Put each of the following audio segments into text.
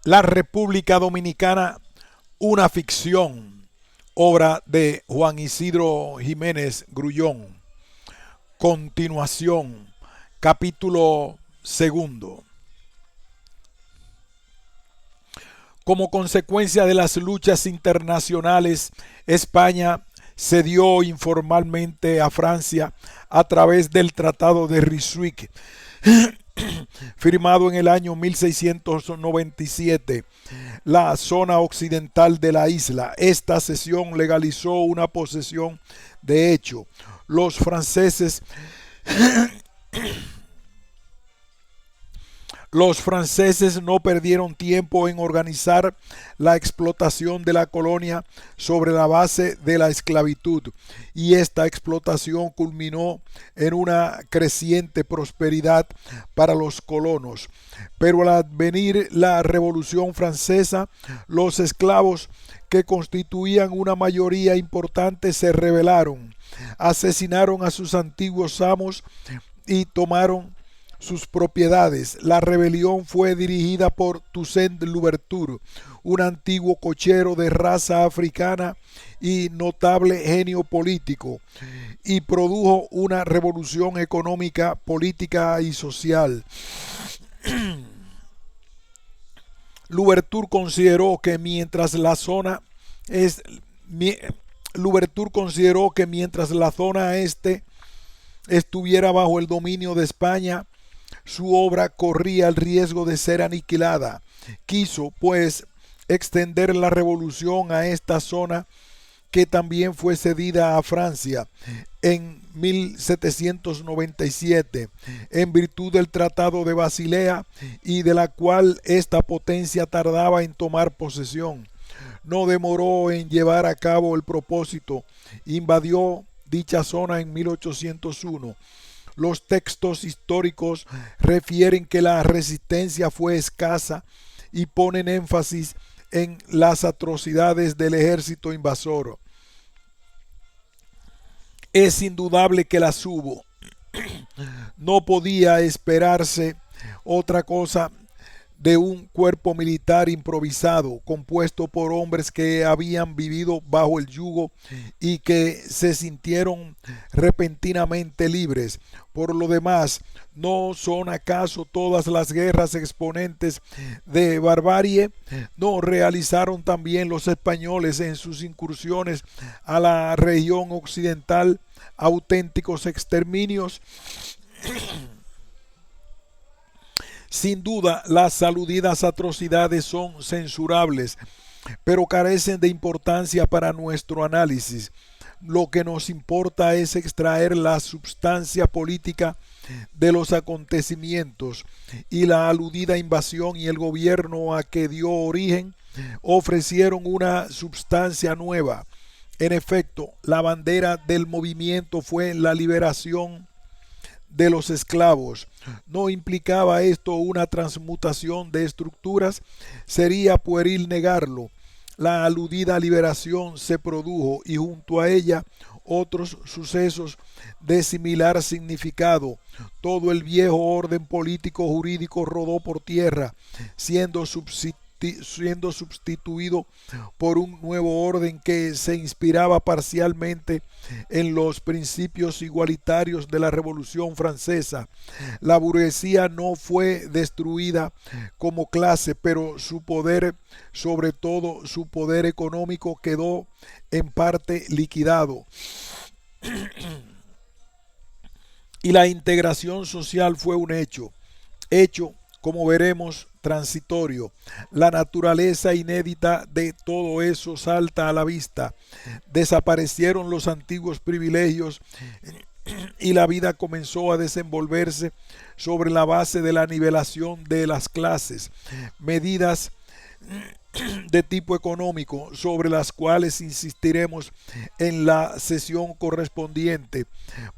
La República Dominicana, una ficción, obra de Juan Isidro Jiménez Grullón. Continuación, capítulo segundo. Como consecuencia de las luchas internacionales, España cedió informalmente a Francia a través del Tratado de Ryswick, firmado en el año 1697, la zona occidental de la isla. Esta cesión legalizó una posesión de hecho. Los franceses Los franceses no perdieron tiempo en organizar la explotación de la colonia sobre la base de la esclavitud, y esta explotación culminó en una creciente prosperidad para los colonos. Pero al advenir la Revolución Francesa, los esclavos, que constituían una mayoría importante, se rebelaron, asesinaron a sus antiguos amos y tomaron sus propiedades. La rebelión fue dirigida por Toussaint Louverture, un antiguo cochero de raza africana y notable genio político, y produjo una revolución económica, política y social. Louverture consideró que mientras la zona es Louverture consideró que mientras la zona este estuviera bajo el dominio de España, su obra corría el riesgo de ser aniquilada. Quiso, pues, extender la revolución a esta zona, que también fue cedida a Francia en 1797, en virtud del Tratado de Basilea, y de la cual esta potencia tardaba en tomar posesión. No demoró en llevar a cabo el propósito. Invadió dicha zona en 1801. Los textos históricos refieren que la resistencia fue escasa y ponen énfasis en las atrocidades del ejército invasor. Es indudable que las hubo. No podía esperarse otra cosa de un cuerpo militar improvisado, compuesto por hombres que habían vivido bajo el yugo y que se sintieron repentinamente libres. Por lo demás, ¿no son acaso todas las guerras exponentes de barbarie? ¿No realizaron también los españoles en sus incursiones a la región occidental auténticos exterminios? Sin duda, las aludidas atrocidades son censurables, pero carecen de importancia para nuestro análisis. Lo que nos importa es extraer la substancia política de los acontecimientos, y la aludida invasión y el gobierno a que dio origen ofrecieron una substancia nueva. En efecto, la bandera del movimiento fue la liberación de los esclavos. ¿No implicaba esto una transmutación de estructuras? Sería pueril negarlo. La aludida liberación se produjo, y junto a ella otros sucesos de similar significado. Todo el viejo orden político jurídico rodó por tierra, siendo sustituido por un nuevo orden que se inspiraba parcialmente en los principios igualitarios de la Revolución Francesa. La burguesía no fue destruida como clase, pero su poder, sobre todo su poder económico, quedó en parte liquidado, y la integración social fue un hecho, como veremos, transitorio. La naturaleza inédita de todo eso salta a la vista. Desaparecieron los antiguos privilegios y la vida comenzó a desenvolverse sobre la base de la nivelación de las clases. Medidas de tipo económico, sobre las cuales insistiremos en la sesión correspondiente,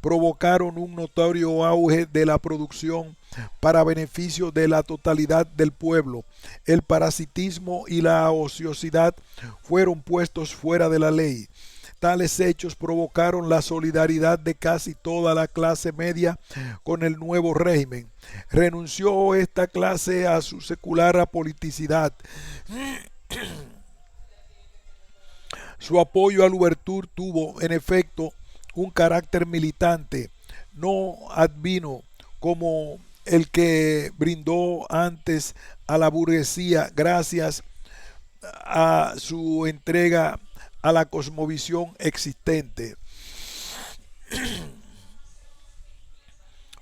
provocaron un notorio auge de la producción para beneficio de la totalidad del pueblo. El parasitismo y la ociosidad fueron puestos fuera de la ley. Tales hechos provocaron la solidaridad de casi toda la clase media con el nuevo régimen. Renunció esta clase a su secular apoliticidad. Su apoyo a Louverture tuvo, en efecto, un carácter militante, no advino como el que brindó antes a la burguesía gracias a su entrega a la cosmovisión existente.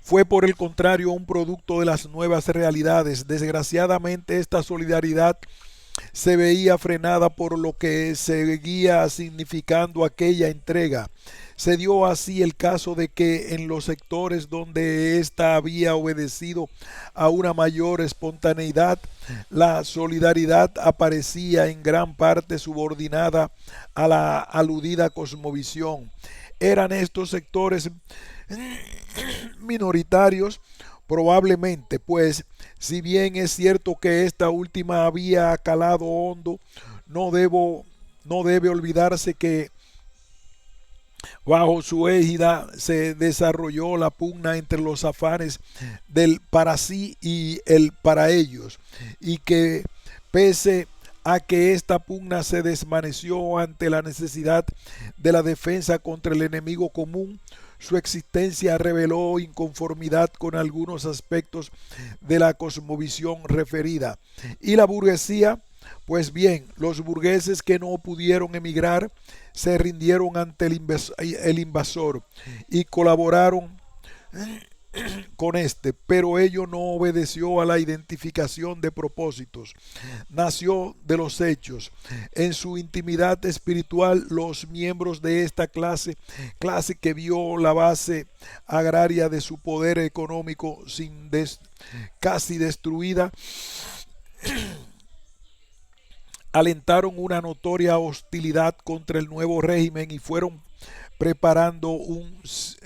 Fue por el contrario un producto de las nuevas realidades. Desgraciadamente esta solidaridad se veía frenada por lo que seguía significando aquella entrega. Se dio así el caso de que en los sectores donde ésta había obedecido a una mayor espontaneidad, la solidaridad aparecía en gran parte subordinada a la aludida cosmovisión. Eran estos sectores minoritarios, probablemente, pues, si bien es cierto que esta última había calado hondo, no debe olvidarse que bajo su égida se desarrolló la pugna entre los afanes del para sí y el para ellos, y que pese a que esta pugna se desvaneció ante la necesidad de la defensa contra el enemigo común, su existencia reveló inconformidad con algunos aspectos de la cosmovisión referida. Y la burguesía, pues bien, los burgueses que no pudieron emigrar se rindieron ante el invasor y colaboraron con este, pero ello no obedeció a la identificación de propósitos, nació de los hechos. En su intimidad espiritual, los miembros de esta clase que vio la base agraria de su poder económico casi destruida, alentaron una notoria hostilidad contra el nuevo régimen y fueron preparando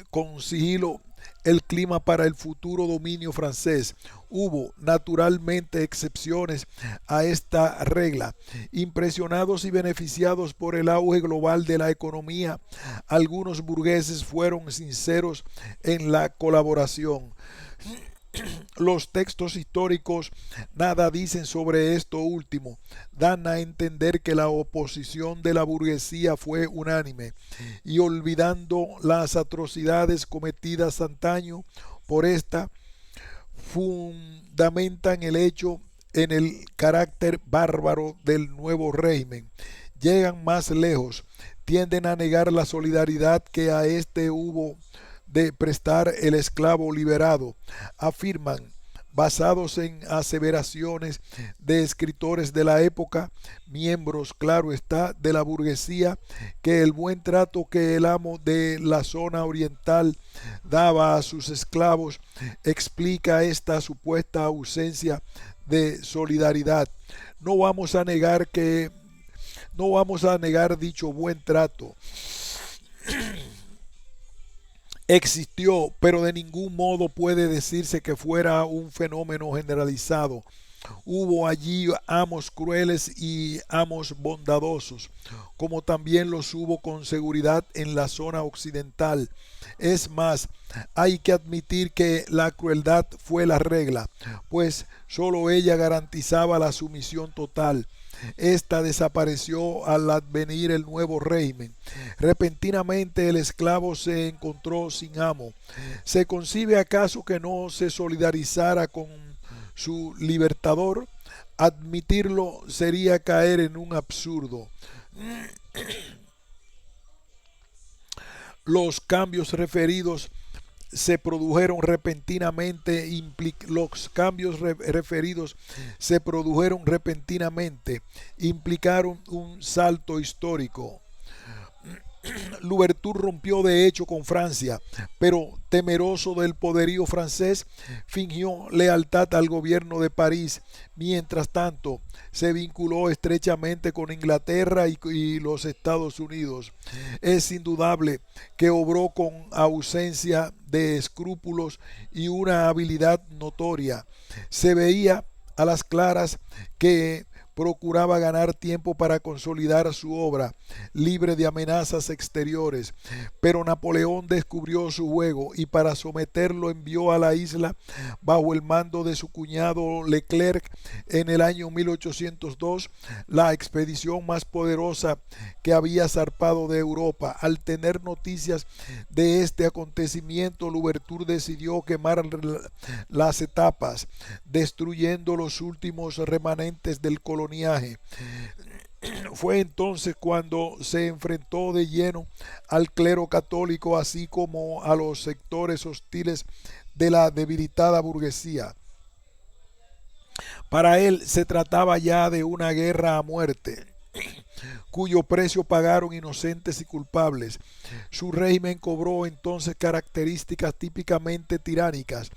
con sigilo el clima para el futuro dominio francés. Hubo naturalmente excepciones a esta regla. Impresionados y beneficiados por el auge global de la economía, algunos burgueses fueron sinceros en la colaboración. Los textos históricos nada dicen sobre esto último, dan a entender que la oposición de la burguesía fue unánime, y olvidando las atrocidades cometidas antaño por esta, fundamentan el hecho en el carácter bárbaro del nuevo régimen. Llegan más lejos, tienden a negar la solidaridad que a este hubo de prestar el esclavo liberado. Afirman, basados en aseveraciones de escritores de la época, miembros, claro está, de la burguesía, que el buen trato que el amo de la zona oriental daba a sus esclavos explica esta supuesta ausencia de solidaridad. No vamos a negar dicho buen trato. Existió, pero de ningún modo puede decirse que fuera un fenómeno generalizado. Hubo allí amos crueles y amos bondadosos, como también los hubo con seguridad en la zona occidental. Es más, hay que admitir que la crueldad fue la regla, pues sólo ella garantizaba la sumisión total. Esta desapareció al advenir el nuevo régimen. Repentinamente el esclavo se encontró sin amo. ¿Se concibe acaso que no se solidarizara con su libertador? Admitirlo sería caer en un absurdo. Los cambios referidos se produjeron repentinamente, implicaron un salto histórico. Louverture rompió de hecho con Francia, pero temeroso del poderío francés, fingió lealtad al gobierno de París. Mientras tanto, se vinculó estrechamente con Inglaterra y los Estados Unidos. Es indudable que obró con ausencia de escrúpulos y una habilidad notoria. Se veía a las claras que procuraba ganar tiempo para consolidar su obra, libre de amenazas exteriores. Pero Napoleón descubrió su juego y para someterlo envió a la isla bajo el mando de su cuñado Leclerc en el año 1802 la expedición más poderosa que había zarpado de Europa. Al tener noticias de este acontecimiento, Louverture decidió quemar las etapas, destruyendo los últimos remanentes del coloniaje. Fue entonces cuando se enfrentó de lleno al clero católico, así como a los sectores hostiles de la debilitada burguesía. Para él se trataba ya de una guerra a muerte, cuyo precio pagaron inocentes y culpables. Su régimen cobró entonces características típicamente tiránicas,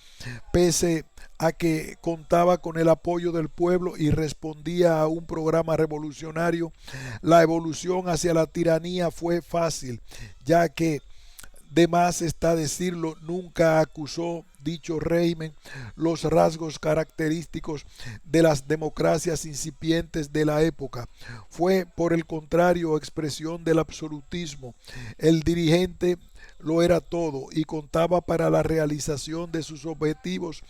pese a que contaba con el apoyo del pueblo y respondía a un programa revolucionario. La evolución hacia la tiranía fue fácil, ya que, de más está decirlo, nunca acusó dicho régimen los rasgos característicos de las democracias incipientes de la época. Fue, por el contrario, expresión del absolutismo. El dirigente lo era todo y contaba para la realización de sus objetivos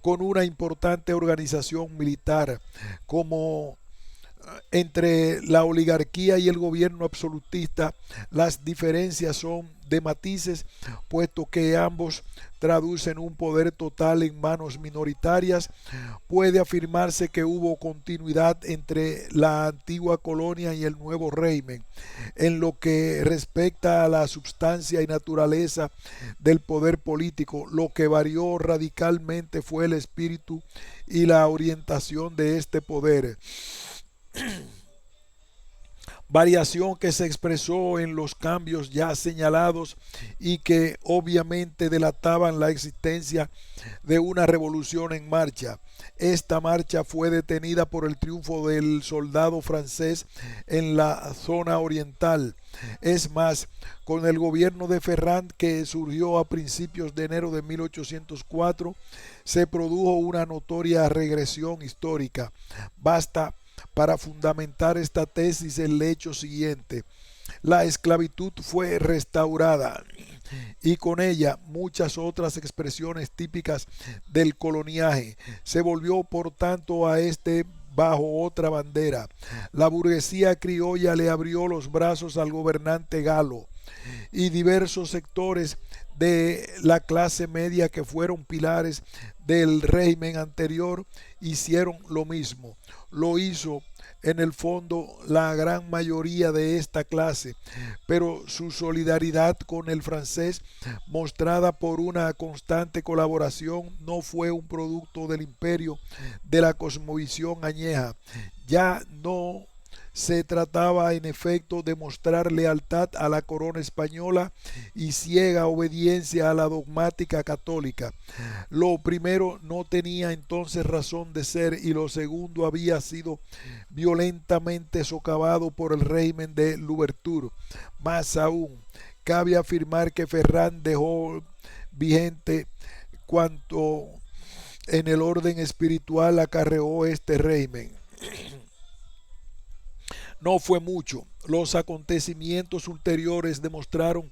con una importante organización militar. Como entre la oligarquía y el gobierno absolutista, las diferencias son de matices, puesto que ambos traducen un poder total en manos minoritarias. Puede afirmarse que hubo continuidad entre la antigua colonia y el nuevo régimen. En lo que respecta a la sustancia y naturaleza del poder político, lo que varió radicalmente fue el espíritu y la orientación de este poder, variación que se expresó en los cambios ya señalados y que obviamente delataban la existencia de una revolución en marcha. Esta marcha fue detenida por el triunfo del soldado francés en la zona oriental. Es más, con el gobierno de Ferrand, que surgió a principios de enero de 1804, se produjo una notoria regresión histórica. Basta para fundamentar esta tesis el hecho siguiente: la esclavitud fue restaurada y con ella muchas otras expresiones típicas del coloniaje. Se volvió por tanto a este bajo otra bandera. La burguesía criolla le abrió los brazos al gobernante galo y diversos sectores de la clase media que fueron pilares del régimen anterior hicieron lo mismo. Lo hizo en el fondo la gran mayoría de esta clase, pero su solidaridad con el francés, mostrada por una constante colaboración, no fue un producto del imperio de la cosmovisión añeja. Ya no se trataba en efecto de mostrar lealtad a la corona española y ciega obediencia a la dogmática católica. Lo primero no tenía entonces razón de ser y lo segundo había sido violentamente socavado por el régimen de Louverture. Más aún, cabe afirmar que Ferrand dejó vigente cuanto en el orden espiritual acarreó este régimen. No fue mucho. Los acontecimientos ulteriores demostraron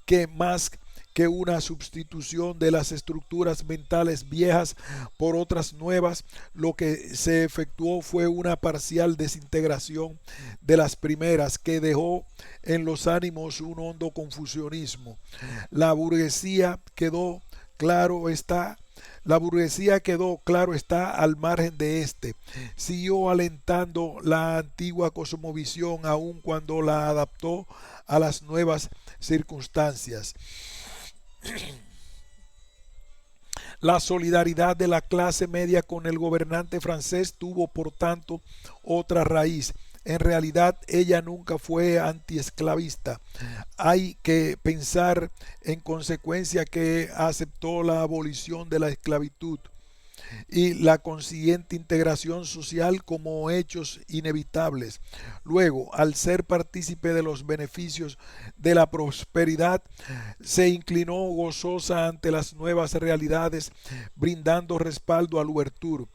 que más que una sustitución de las estructuras mentales viejas por otras nuevas, lo que se efectuó fue una parcial desintegración de las primeras, que dejó en los ánimos un hondo confusionismo. La burguesía quedó claro está al margen de este. Siguió alentando la antigua cosmovisión aun cuando la adaptó a las nuevas circunstancias. La solidaridad de la clase media con el gobernante francés tuvo, por tanto, otra raíz. En realidad, ella nunca fue antiesclavista. Hay que pensar, en consecuencia, que aceptó la abolición de la esclavitud y la consiguiente integración social como hechos inevitables. Luego, al ser partícipe de los beneficios de la prosperidad, se inclinó gozosa ante las nuevas realidades, brindando respaldo a Louverture.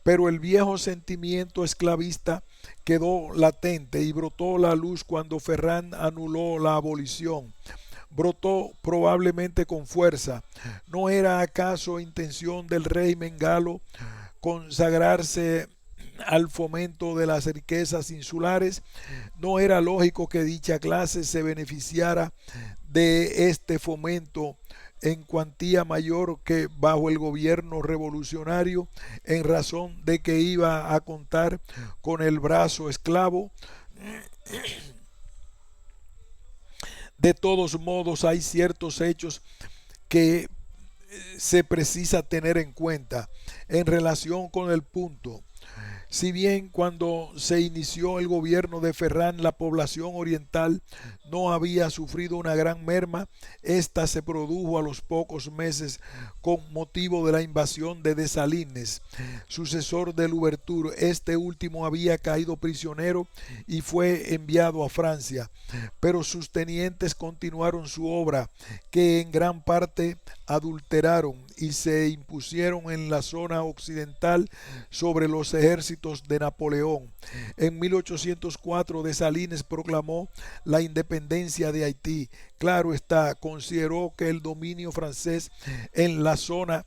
Pero el viejo sentimiento esclavista quedó latente y brotó a la luz cuando Ferrán anuló la abolición. Brotó probablemente con fuerza. ¿No era acaso intención del régimen galo consagrarse al fomento de las riquezas insulares? ¿No era lógico que dicha clase se beneficiara de este fomento en cuantía mayor que bajo el gobierno revolucionario, en razón de que iba a contar con el brazo esclavo? De todos modos, hay ciertos hechos que se precisa tener en cuenta en relación con el punto. Si bien cuando se inició el gobierno de Ferrán la población oriental no había sufrido una gran merma, esta se produjo a los pocos meses con motivo de la invasión de Dessalines, sucesor de Louverture. Este último había caído prisionero y fue enviado a Francia, pero sus tenientes continuaron su obra, que en gran parte adulteraron y se impusieron en la zona occidental sobre los ejércitos de Napoleón. En 1804 Dessalines proclamó la independencia de Haití. Claro está, consideró que el dominio francés en la zona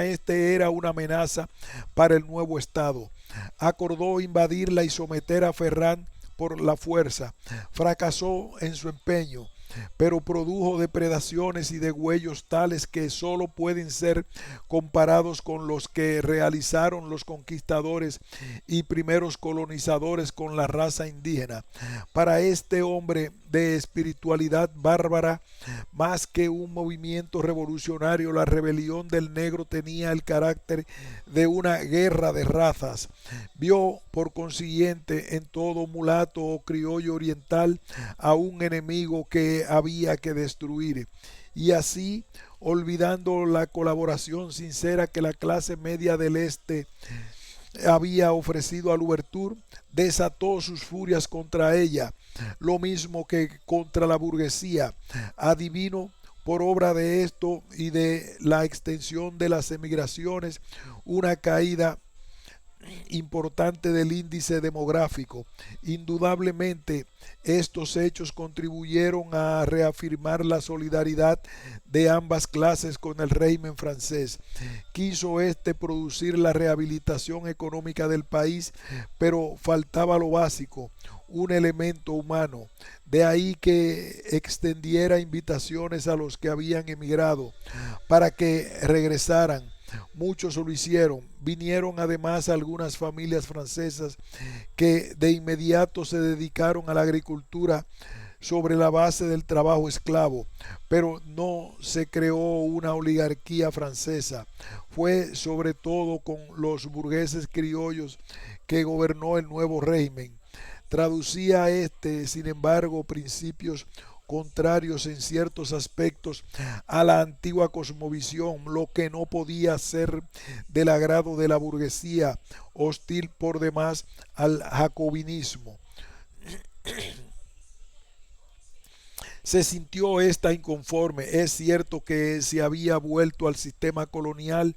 este era una amenaza para el nuevo Estado. Acordó invadirla y someter a Ferrán por la fuerza. Fracasó en su empeño, pero produjo depredaciones y degüellos tales que sólo pueden ser comparados con los que realizaron los conquistadores y primeros colonizadores con la raza indígena. Para este hombre de espiritualidad bárbara, más que un movimiento revolucionario, la rebelión del negro tenía el carácter de una guerra de razas. Vio, por consiguiente, en todo mulato o criollo oriental a un enemigo que había que destruir. Y así, olvidando la colaboración sincera que la clase media del este había ofrecido a Louverture, desató sus furias contra ella, lo mismo que contra la burguesía. Adivino, por obra de esto y de la extensión de las emigraciones, una caída importante del índice demográfico. Indudablemente, estos hechos contribuyeron a reafirmar la solidaridad de ambas clases con el régimen francés. Quiso este producir la rehabilitación económica del país, pero faltaba lo básico, un elemento humano. De ahí que extendiera invitaciones a los que habían emigrado para que regresaran. Muchos lo hicieron. Vinieron además algunas familias francesas que de inmediato se dedicaron a la agricultura sobre la base del trabajo esclavo, pero no se creó una oligarquía francesa. Fue sobre todo con los burgueses criollos que gobernó el nuevo régimen. Traducía este, sin embargo, principios contrarios en ciertos aspectos a la antigua cosmovisión, lo que no podía ser del agrado de la burguesía, hostil por demás al jacobinismo. Se sintió esta inconforme. Es cierto que se había vuelto al sistema colonial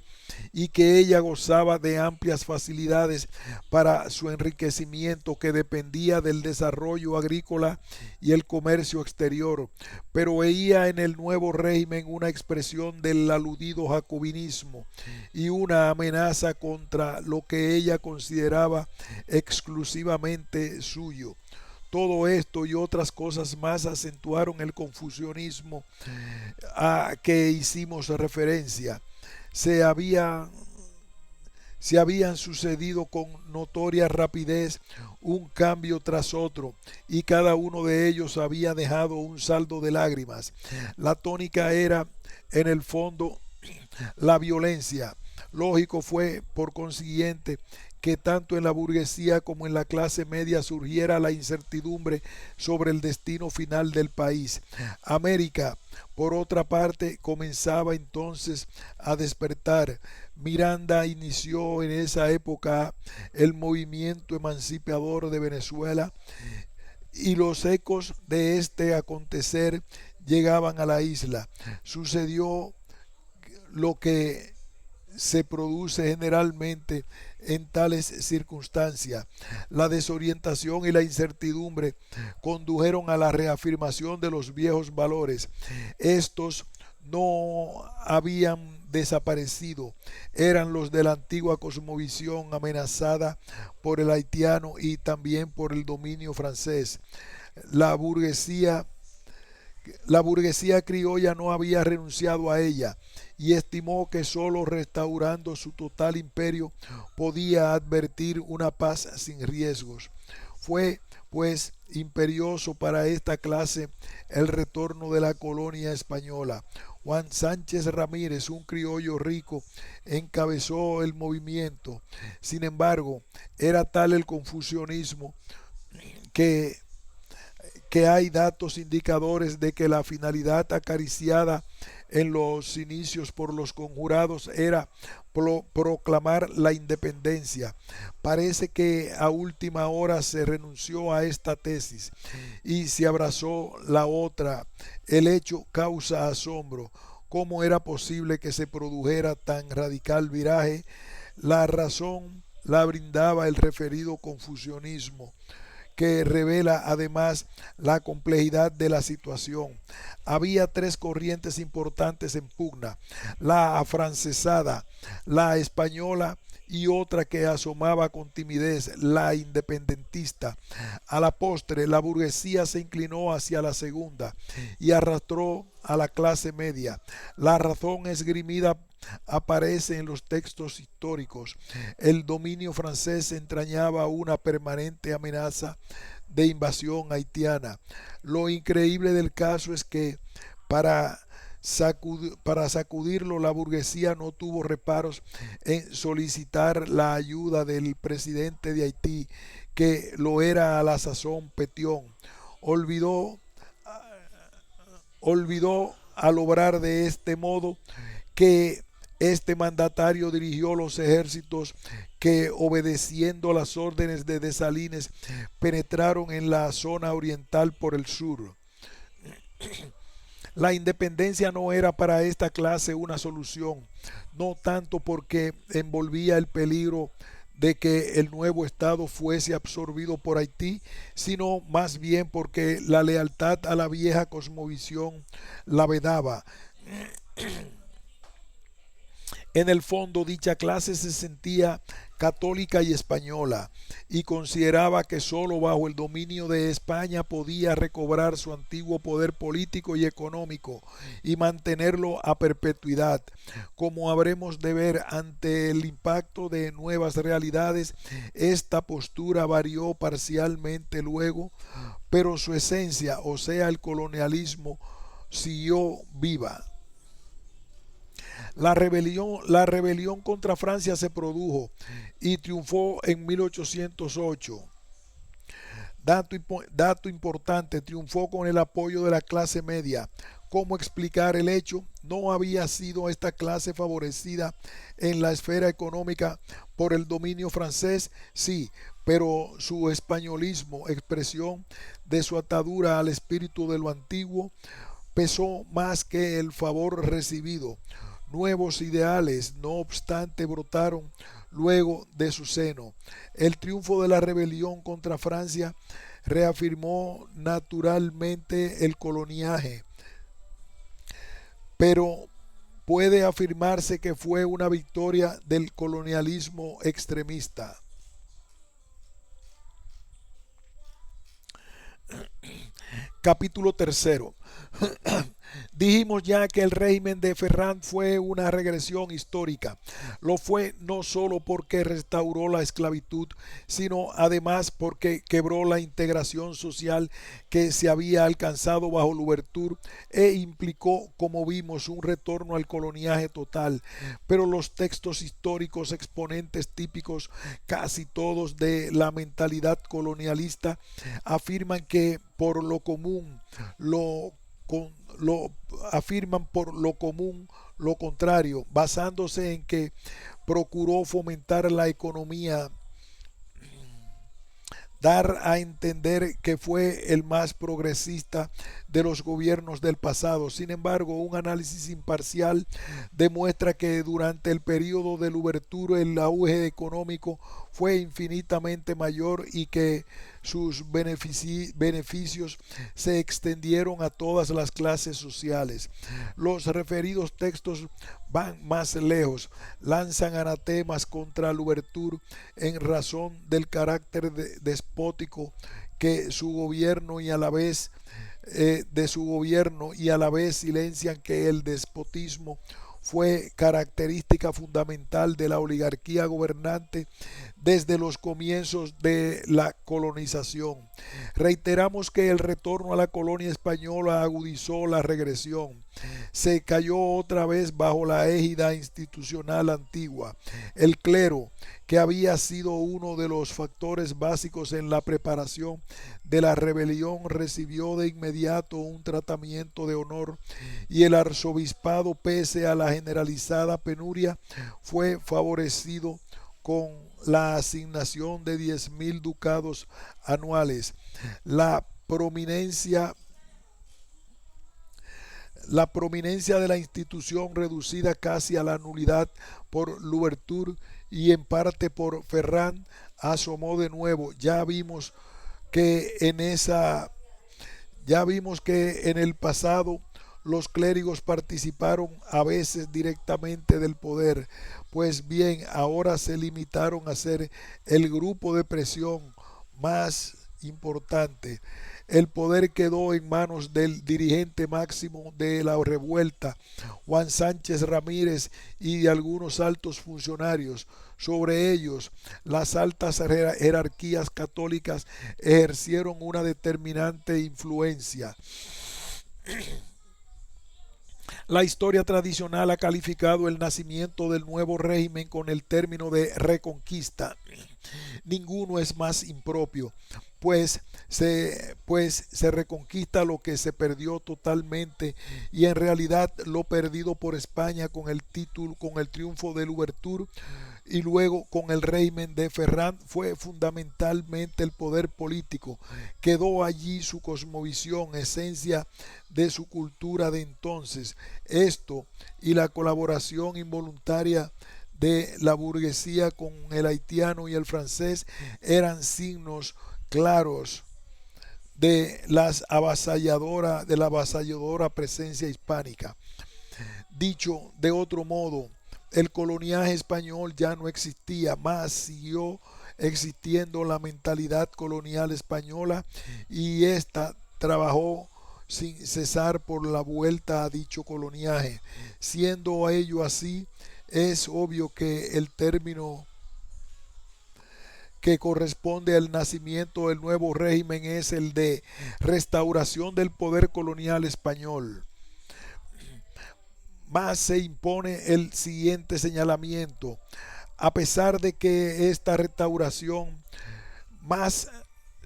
y que ella gozaba de amplias facilidades para su enriquecimiento, que dependía del desarrollo agrícola y el comercio exterior, pero veía en el nuevo régimen una expresión del aludido jacobinismo y una amenaza contra lo que ella consideraba exclusivamente suyo. Todo esto y otras cosas más acentuaron el confusionismo a que hicimos referencia. Se, había, se habían sucedido con notoria rapidez un cambio tras otro, y cada uno de ellos había dejado un saldo de lágrimas. La tónica era, en el fondo, la violencia. Lógico fue, por consiguiente, que tanto en la burguesía como en la clase media surgiera la incertidumbre sobre el destino final del país. América, por otra parte, comenzaba entonces a despertar. Miranda inició en esa época el movimiento emancipador de Venezuela, y los ecos de este acontecer llegaban a la isla. Sucedió lo que se produce generalmente en tales circunstancias. La desorientación y la incertidumbre condujeron a la reafirmación de los viejos valores. Estos no habían desaparecido, eran los de la antigua cosmovisión amenazada por el haitiano y también por el dominio francés. La burguesía la burguesía criolla no había renunciado a ella y estimó que sólo restaurando su total imperio podía advertir una paz sin riesgos. Fue, pues, imperioso para esta clase el retorno de la colonia española. Juan Sánchez Ramírez, un criollo rico, encabezó el movimiento. Sin embargo, era tal el confusionismo que hay datos indicadores de que la finalidad acariciada en los inicios por los conjurados era proclamar la independencia. Parece que a última hora se renunció a esta tesis y se abrazó la otra. El hecho causa asombro. ¿Cómo era posible que se produjera tan radical viraje? La razón la brindaba el referido confusionismo, que revela además la complejidad de la situación. Había tres corrientes importantes en pugna: la afrancesada, la española y otra que asomaba con timidez, la independentista. A la postre, la burguesía se inclinó hacia la segunda y arrastró a la clase media. La razón esgrimida aparece en los textos históricos. El dominio francés entrañaba una permanente amenaza de invasión haitiana. Lo increíble del caso es que para sacudirlo, la burguesía no tuvo reparos en solicitar la ayuda del presidente de Haití, que lo era a la sazón Petión. Olvidó, olvidó al obrar de este modo que este mandatario dirigió los ejércitos que, obedeciendo las órdenes de Dessalines, penetraron en la zona oriental por el sur. La independencia no era para esta clase una solución, no tanto porque envolvía el peligro de que el nuevo Estado fuese absorbido por Haití, sino más bien porque la lealtad a la vieja cosmovisión la vedaba. En el fondo, dicha clase se sentía católica y española y consideraba que sólo bajo el dominio de España podía recobrar su antiguo poder político y económico y mantenerlo a perpetuidad. Como habremos de ver, ante el impacto de nuevas realidades, esta postura varió parcialmente luego, pero su esencia, o sea, el colonialismo, siguió viva. La rebelión contra Francia se produjo y triunfó en 1808. Dato importante, triunfó con el apoyo de la clase media. ¿Cómo explicar el hecho? ¿No había sido esta clase favorecida en la esfera económica por el dominio francés? Sí, pero su españolismo, expresión de su atadura al espíritu de lo antiguo, pesó más que el favor recibido. Nuevos ideales, no obstante, brotaron luego de su seno. El triunfo de la rebelión contra Francia reafirmó naturalmente el coloniaje, pero puede afirmarse que fue una victoria del colonialismo extremista. Capítulo tercero. Dijimos ya que el régimen de Ferrand fue una regresión histórica. Lo fue no solo porque restauró la esclavitud, sino además porque quebró la integración social que se había alcanzado bajo Louverture e implicó, como vimos, un retorno al coloniaje total. Pero los textos históricos, exponentes típicos casi todos de la mentalidad colonialista, afirman que por lo común, afirman por lo común lo contrario, basándose en que procuró fomentar la economía dar a entender que fue el más progresista de los gobiernos del pasado. Sin embargo, un análisis imparcial demuestra que durante el periodo de Louverture el auge económico fue infinitamente mayor y que sus beneficios se extendieron a todas las clases sociales. Los referidos textos van más lejos, lanzan anatemas contra Louverture en razón del carácter despótico que su gobierno y a la vez de su gobierno y a la vez silencian que el despotismo fue característica fundamental de la oligarquía gobernante desde los comienzos de la colonización. Reiteramos que el retorno a la colonia española agudizó la regresión. Se cayó otra vez bajo la égida institucional antigua. El clero, que había sido uno de los factores básicos en la preparación de la rebelión, recibió de inmediato un tratamiento de honor y el arzobispado, pese a la generalizada penuria, fue favorecido con la asignación de 10.000 ducados anuales. La prominencia la prominencia de la institución, reducida casi a la nulidad por Louverture y en parte por Ferrand, asomó de nuevo. Ya vimos que en el pasado los clérigos participaron a veces directamente del poder. Pues bien, ahora se limitaron a ser el grupo de presión más importante. El poder quedó en manos del dirigente máximo de la revuelta, Juan Sánchez Ramírez, y de algunos altos funcionarios. Sobre ellos, las altas jerarquías católicas ejercieron una determinante influencia. La historia tradicional ha calificado el nacimiento del nuevo régimen con el término de reconquista. Ninguno es más impropio, pues se reconquista lo que se perdió totalmente, y en realidad lo perdido por España con el triunfo de Louverture y luego con el régimen de Ferrand fue fundamentalmente el poder político. Quedó allí su cosmovisión, esencia de su cultura de entonces. Esto y la colaboración involuntaria de la burguesía con el haitiano y el francés eran signos claros de la avasalladora presencia hispánica. Dicho de otro modo, el coloniaje español ya no existía, más siguió existiendo la mentalidad colonial española, y ésta trabajó sin cesar por la vuelta a dicho coloniaje. Siendo ello así, es obvio que el término que corresponde al nacimiento del nuevo régimen es el de restauración del poder colonial español. Más se impone el siguiente señalamiento: a pesar de que esta restauración más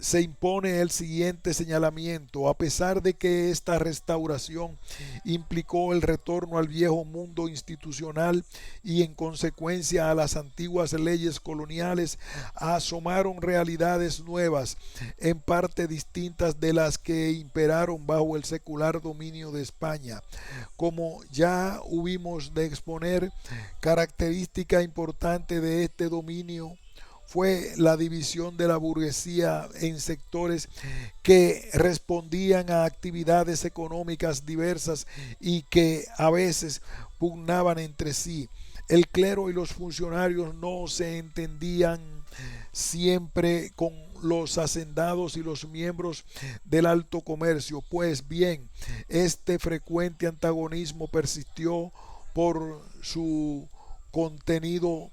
se impone el siguiente señalamiento, a pesar de que esta restauración implicó el retorno al viejo mundo institucional y en consecuencia a las antiguas leyes coloniales, asomaron realidades nuevas, en parte distintas de las que imperaron bajo el secular dominio de España. Como ya hubimos de exponer, característica importante de este dominio fue la división de la burguesía en sectores que respondían a actividades económicas diversas y que a veces pugnaban entre sí. El clero y los funcionarios no se entendían siempre con los hacendados y los miembros del alto comercio. Pues bien, este frecuente antagonismo persistió por su contenido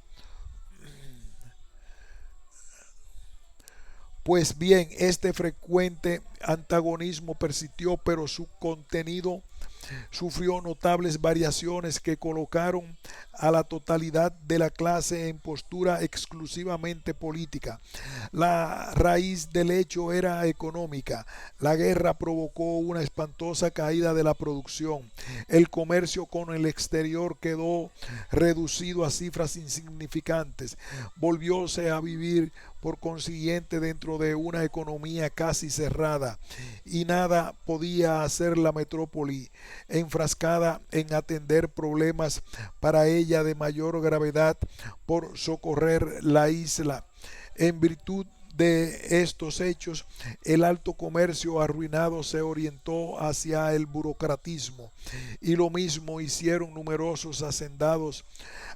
Pues bien, este frecuente antagonismo persistió, pero su contenido sufrió notables variaciones que colocaron a la totalidad de la clase en postura exclusivamente política. La raíz del hecho era económica. La guerra provocó una espantosa caída de la producción. El comercio con el exterior quedó reducido a cifras insignificantes. Volvióse a vivir por consiguiente dentro de una economía casi cerrada, y nada podía hacer la metrópoli enfrascada en atender problemas para ella de mayor gravedad por socorrer la isla. En virtud de estos hechos, el alto comercio arruinado se orientó hacia el burocratismo, y lo mismo hicieron numerosos hacendados.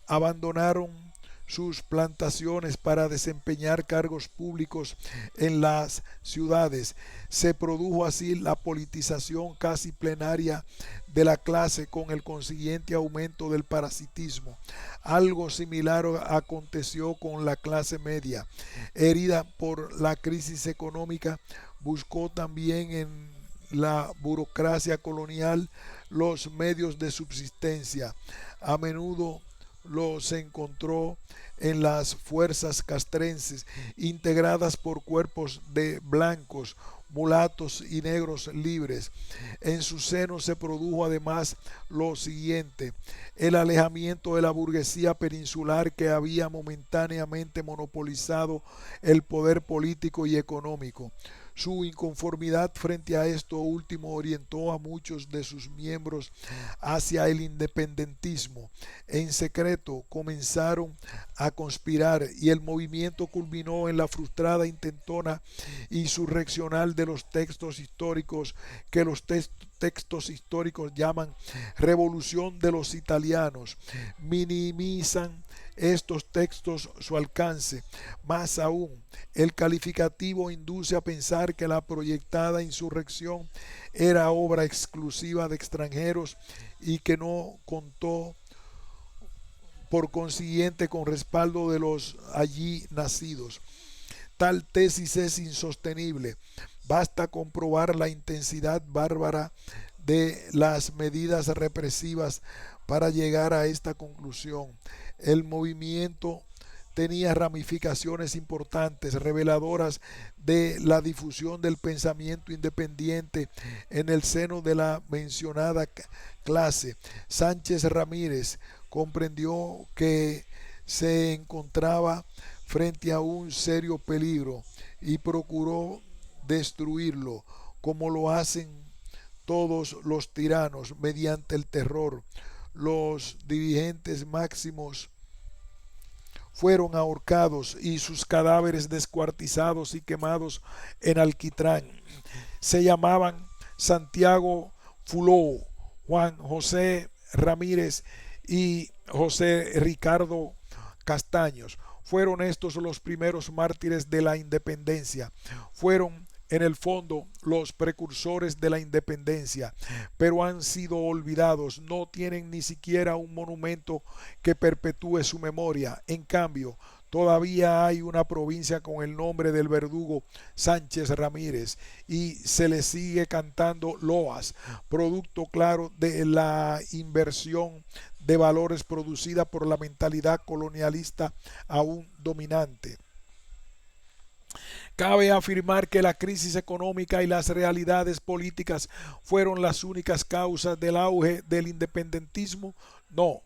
Abandonaron sus plantaciones para desempeñar cargos públicos en las ciudades. Se produjo así la politización casi plenaria de la clase, con el consiguiente aumento del parasitismo. Algo similar aconteció con la clase media. Herida por la crisis económica, buscó también en la burocracia colonial los medios de subsistencia. A menudo los encontró en las fuerzas castrenses, integradas por cuerpos de blancos, mulatos y negros libres. En su seno se produjo además lo siguiente: el alejamiento de la burguesía peninsular, que había momentáneamente monopolizado el poder político y económico. Su inconformidad frente a esto último orientó a muchos de sus miembros hacia el independentismo. En secreto comenzaron a conspirar, y el movimiento culminó en la frustrada intentona insurreccional de los textos históricos, que los textos históricos llaman Revolución de los Italianos. Minimizan estos textos su alcance. Más aún, el calificativo induce a pensar que la proyectada insurrección era obra exclusiva de extranjeros y que no contó por consiguiente con respaldo de los allí nacidos. Tal tesis es insostenible. Basta comprobar la intensidad bárbara de las medidas represivas para llegar a esta conclusión. El movimiento tenía ramificaciones importantes, reveladoras de la difusión del pensamiento independiente en el seno de la mencionada clase. Sánchez Ramírez comprendió que se encontraba frente a un serio peligro y procuró destruirlo, como lo hacen todos los tiranos, mediante el terror. Los dirigentes máximos fueron ahorcados y sus cadáveres descuartizados y quemados en alquitrán. Se llamaban Santiago Fuló, Juan José Ramírez y José Ricardo Castaños. Fueron estos los primeros mártires de la independencia. Fueron en el fondo los precursores de la independencia, pero han sido olvidados. No tienen ni siquiera un monumento que perpetúe su memoria. En cambio, todavía hay una provincia con el nombre del verdugo Sánchez Ramírez, y se le sigue cantando loas, producto claro de la inversión de valores producida por la mentalidad colonialista aún dominante. ¿Cabe afirmar que la crisis económica y las realidades políticas fueron las únicas causas del auge del independentismo? No.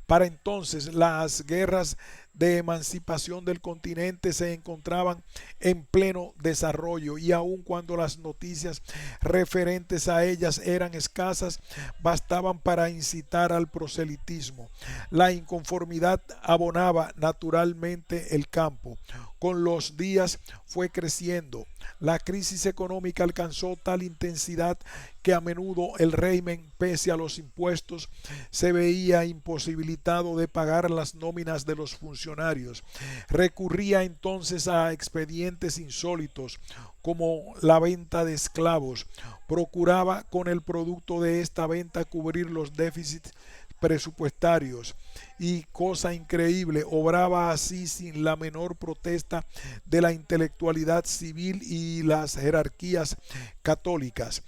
Para entonces, las guerras de emancipación del continente se encontraban en pleno desarrollo, y aun cuando las noticias referentes a ellas eran escasas, bastaban para incitar al proselitismo. La inconformidad abonaba naturalmente el campo. Con los días fue creciendo. La crisis económica alcanzó tal intensidad que a menudo el régimen, pese a los impuestos, se veía imposibilitado de pagar las nóminas de los funcionarios. Recurría entonces a expedientes insólitos, como la venta de esclavos. Procuraba con el producto de esta venta cubrir los déficits presupuestarios, y, cosa increíble, obraba así sin la menor protesta de la intelectualidad civil y las jerarquías católicas.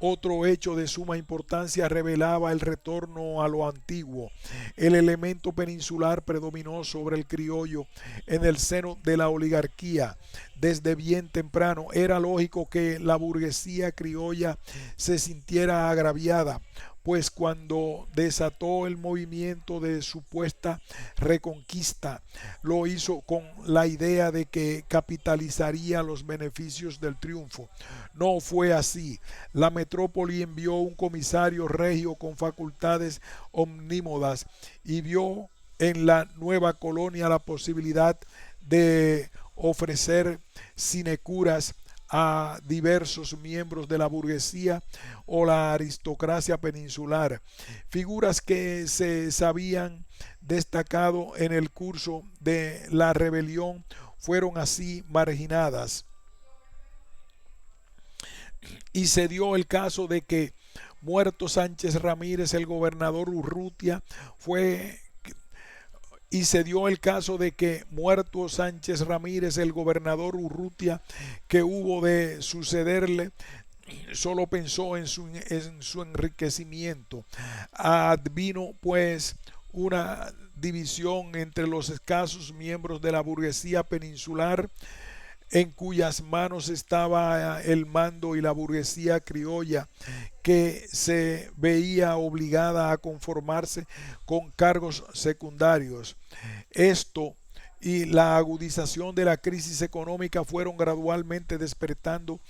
Otro hecho de suma importancia revelaba el retorno a lo antiguo. El elemento peninsular predominó sobre el criollo en el seno de la oligarquía desde bien temprano. Era lógico que la burguesía criolla se sintiera agraviada pues cuando desató el movimiento de supuesta reconquista, lo hizo con la idea de que capitalizaría los beneficios del triunfo. No fue así. La metrópoli envió un comisario regio con facultades omnímodas y vio en la nueva colonia la posibilidad de ofrecer sinecuras a diversos miembros de la burguesía o la aristocracia peninsular, figuras que se sabían destacado en el curso de la rebelión fueron así marginadas. Y se dio el caso de que, muerto Sánchez Ramírez, el gobernador Urrutia fue y se dio el caso de que, muerto Sánchez Ramírez, el gobernador Urrutia, que hubo de sucederle, solo pensó en su enriquecimiento. Advino pues una división entre los escasos miembros de la burguesía peninsular, en cuyas manos estaba el mando, y la burguesía criolla, que se veía obligada a conformarse con cargos secundarios. Esto y la agudización de la crisis económica fueron gradualmente despertando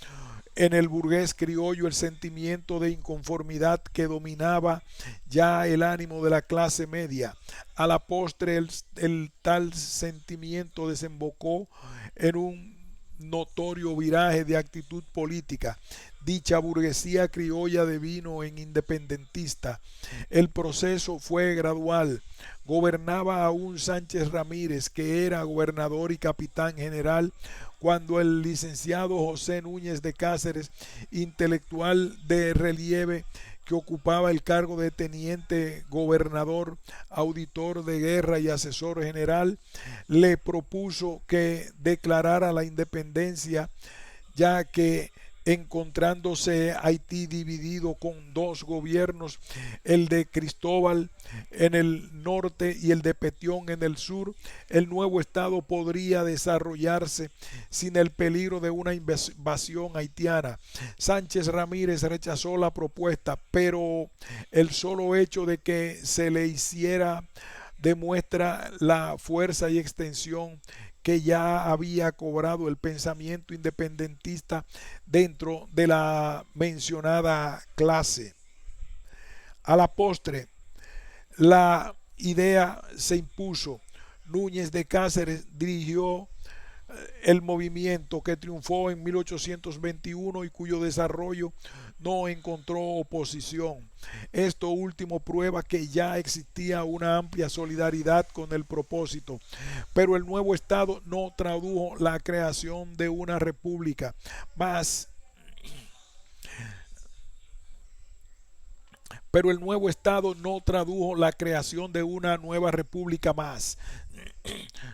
en el burgués criollo el sentimiento de inconformidad que dominaba ya el ánimo de la clase media. A la postre, el tal sentimiento desembocó en un notorio viraje de actitud política. Dicha burguesía criolla devino en independentista. El proceso fue gradual. Gobernaba aún Sánchez Ramírez, que era gobernador y capitán general, cuando el licenciado José Núñez de Cáceres, intelectual de relieve, que ocupaba el cargo de teniente gobernador, auditor de guerra y asesor general, le propuso que declarara la independencia, ya que, encontrándose Haití dividido con dos gobiernos, el de Cristóbal en el norte y el de Petión en el sur, el nuevo estado podría desarrollarse sin el peligro de una invasión haitiana. Sánchez Ramírez rechazó la propuesta, pero el solo hecho de que se le hiciera demuestra la fuerza y extensión que ya había cobrado el pensamiento independentista dentro de la mencionada clase. A la postre, la idea se impuso. Núñez de Cáceres dirigió el movimiento, que triunfó en 1821 y cuyo desarrollo no encontró oposición. Esto último prueba que ya existía una amplia solidaridad con el propósito, pero el nuevo Estado no tradujo la creación de una república, más pero el nuevo Estado no tradujo la creación de una nueva república más.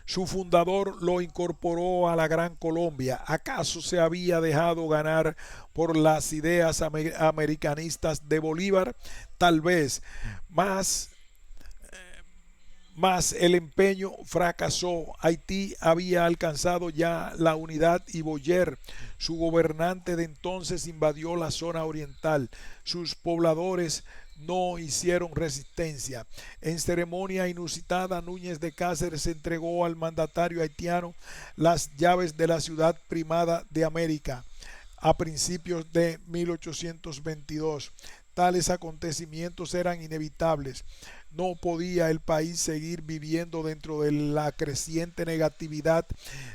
Su fundador lo incorporó a la Gran Colombia. ¿Acaso se había dejado ganar por las ideas americanistas de Bolívar? Tal vez, más el empeño fracasó. Haití había alcanzado ya la unidad y Boyer, su gobernante de entonces, invadió la zona oriental. Sus pobladores no hicieron resistencia. En ceremonia inusitada, Núñez de Cáceres entregó al mandatario haitiano las llaves de la ciudad primada de América a principios de 1822. Tales acontecimientos eran inevitables. No podía el país seguir viviendo dentro de la creciente negatividad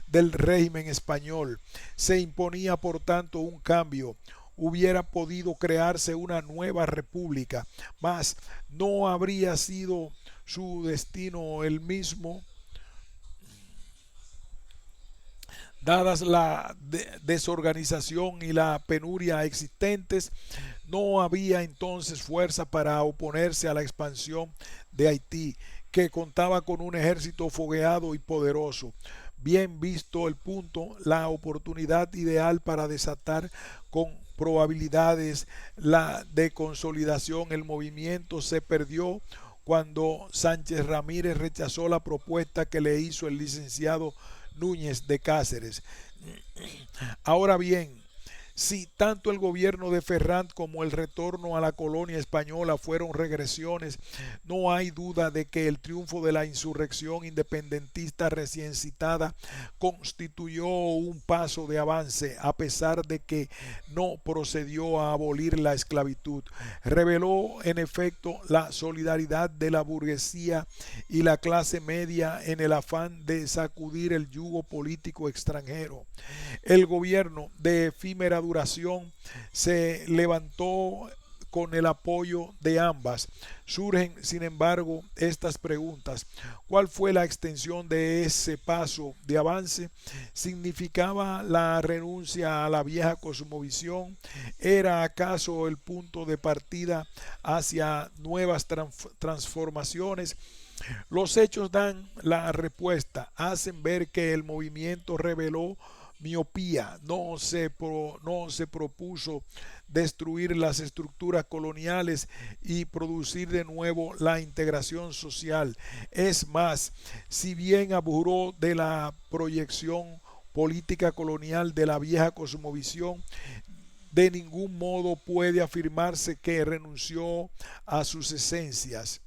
del régimen español. Se imponía, por tanto, un cambio. Hubiera podido crearse una nueva república, mas no habría sido su destino el mismo, dadas la desorganización y la penuria existentes. No había entonces fuerza para oponerse a la expansión de Haití, que contaba con un ejército fogueado y poderoso. Bien visto el punto, la oportunidad ideal para desatar con probabilidades la de consolidación el movimiento se perdió cuando Sánchez Ramírez rechazó la propuesta que le hizo el licenciado Núñez de Cáceres. Ahora bien, Si tanto el gobierno de Ferrand como el retorno a la colonia española fueron regresiones, no hay duda de que el triunfo de la insurrección independentista recién citada constituyó un paso de avance, a pesar de que no procedió a abolir la esclavitud. Reveló en efecto la solidaridad de la burguesía y la clase media en el afán de sacudir el yugo político extranjero. El gobierno de efímera duración se levantó con el apoyo de ambas. Surgen, sin embargo, estas preguntas. ¿Cuál fue la extensión de ese paso de avance? ¿Significaba la renuncia a la vieja cosmovisión? ¿Era acaso el punto de partida hacia nuevas transformaciones? Los hechos dan la respuesta, hacen ver que el movimiento reveló miopía, no se propuso destruir las estructuras coloniales y producir de nuevo la integración social. Es más, si bien abjuró de la proyección política colonial de la vieja cosmovisión, de ningún modo puede afirmarse que renunció a sus esencias.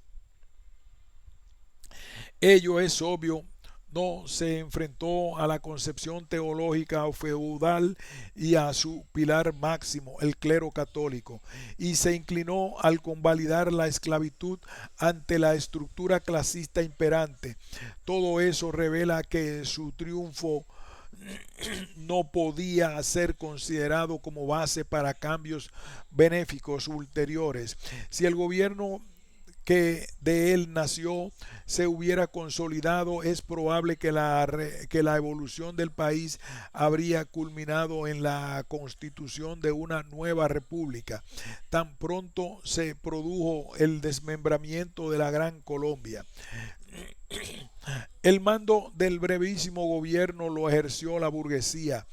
Ello es obvio, no se enfrentó a la concepción teológica feudal y a su pilar máximo, el clero católico, y se inclinó al convalidar la esclavitud ante la estructura clasista imperante. Todo eso revela que su triunfo no podía ser considerado como base para cambios benéficos ulteriores. Si el gobierno que de él nació se hubiera consolidado, es probable que la evolución del país habría culminado en la constitución de una nueva república. Tan pronto se produjo el desmembramiento de la Gran Colombia. El mando del brevísimo gobierno lo ejerció la burguesía.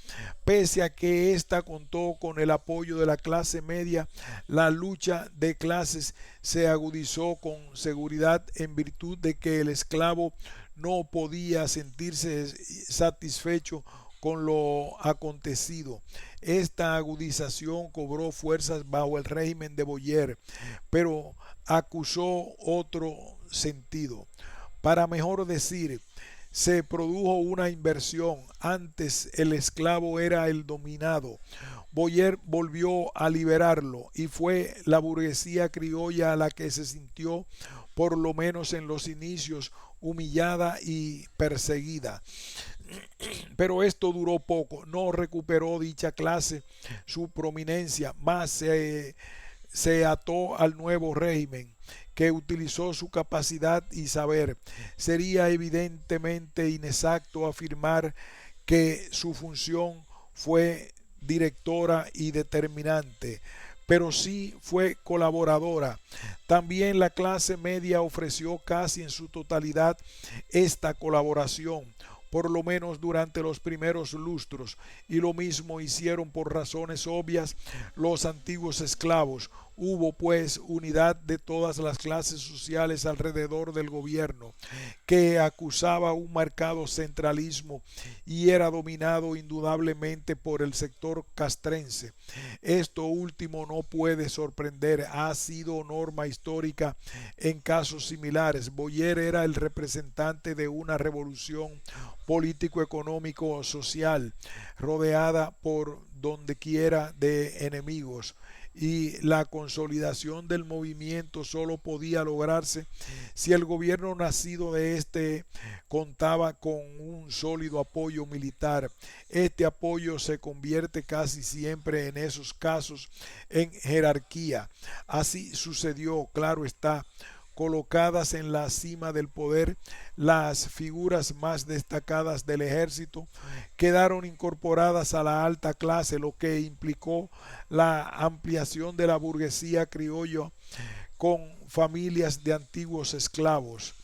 Pese a que ésta contó con el apoyo de la clase media, la lucha de clases se agudizó con seguridad en virtud de que el esclavo no podía sentirse satisfecho con lo acontecido. Esta agudización cobró fuerzas bajo el régimen de Boyer, pero acusó otro sentido. Para mejor decir, se produjo una inversión. Antes el esclavo era el dominado. Boyer volvió a liberarlo y fue la burguesía criolla la que se sintió, por lo menos en los inicios, humillada y perseguida. Pero esto duró poco, no recuperó dicha clase su prominencia, más se ató al nuevo régimen, que utilizó su capacidad y saber. Sería evidentemente inexacto afirmar que su función fue directora y determinante, pero sí fue colaboradora. También la clase media ofreció casi en su totalidad esta colaboración, por lo menos durante los primeros lustros, y lo mismo hicieron por razones obvias los antiguos esclavos. Hubo pues unidad de todas las clases sociales alrededor del gobierno, que acusaba un marcado centralismo y era dominado indudablemente por el sector castrense. Esto último no puede sorprender, ha sido norma histórica en casos similares. Boyer era el representante de una revolución político-económico-social rodeada por dondequiera de enemigos, y la consolidación del movimiento solo podía lograrse si el gobierno nacido de este contaba con un sólido apoyo militar. Este apoyo se convierte casi siempre en esos casos en jerarquía. Así sucedió, claro está. Colocadas en la cima del poder, las figuras más destacadas del ejército quedaron incorporadas a la alta clase, lo que implicó la ampliación de la burguesía criolla con familias de antiguos esclavos.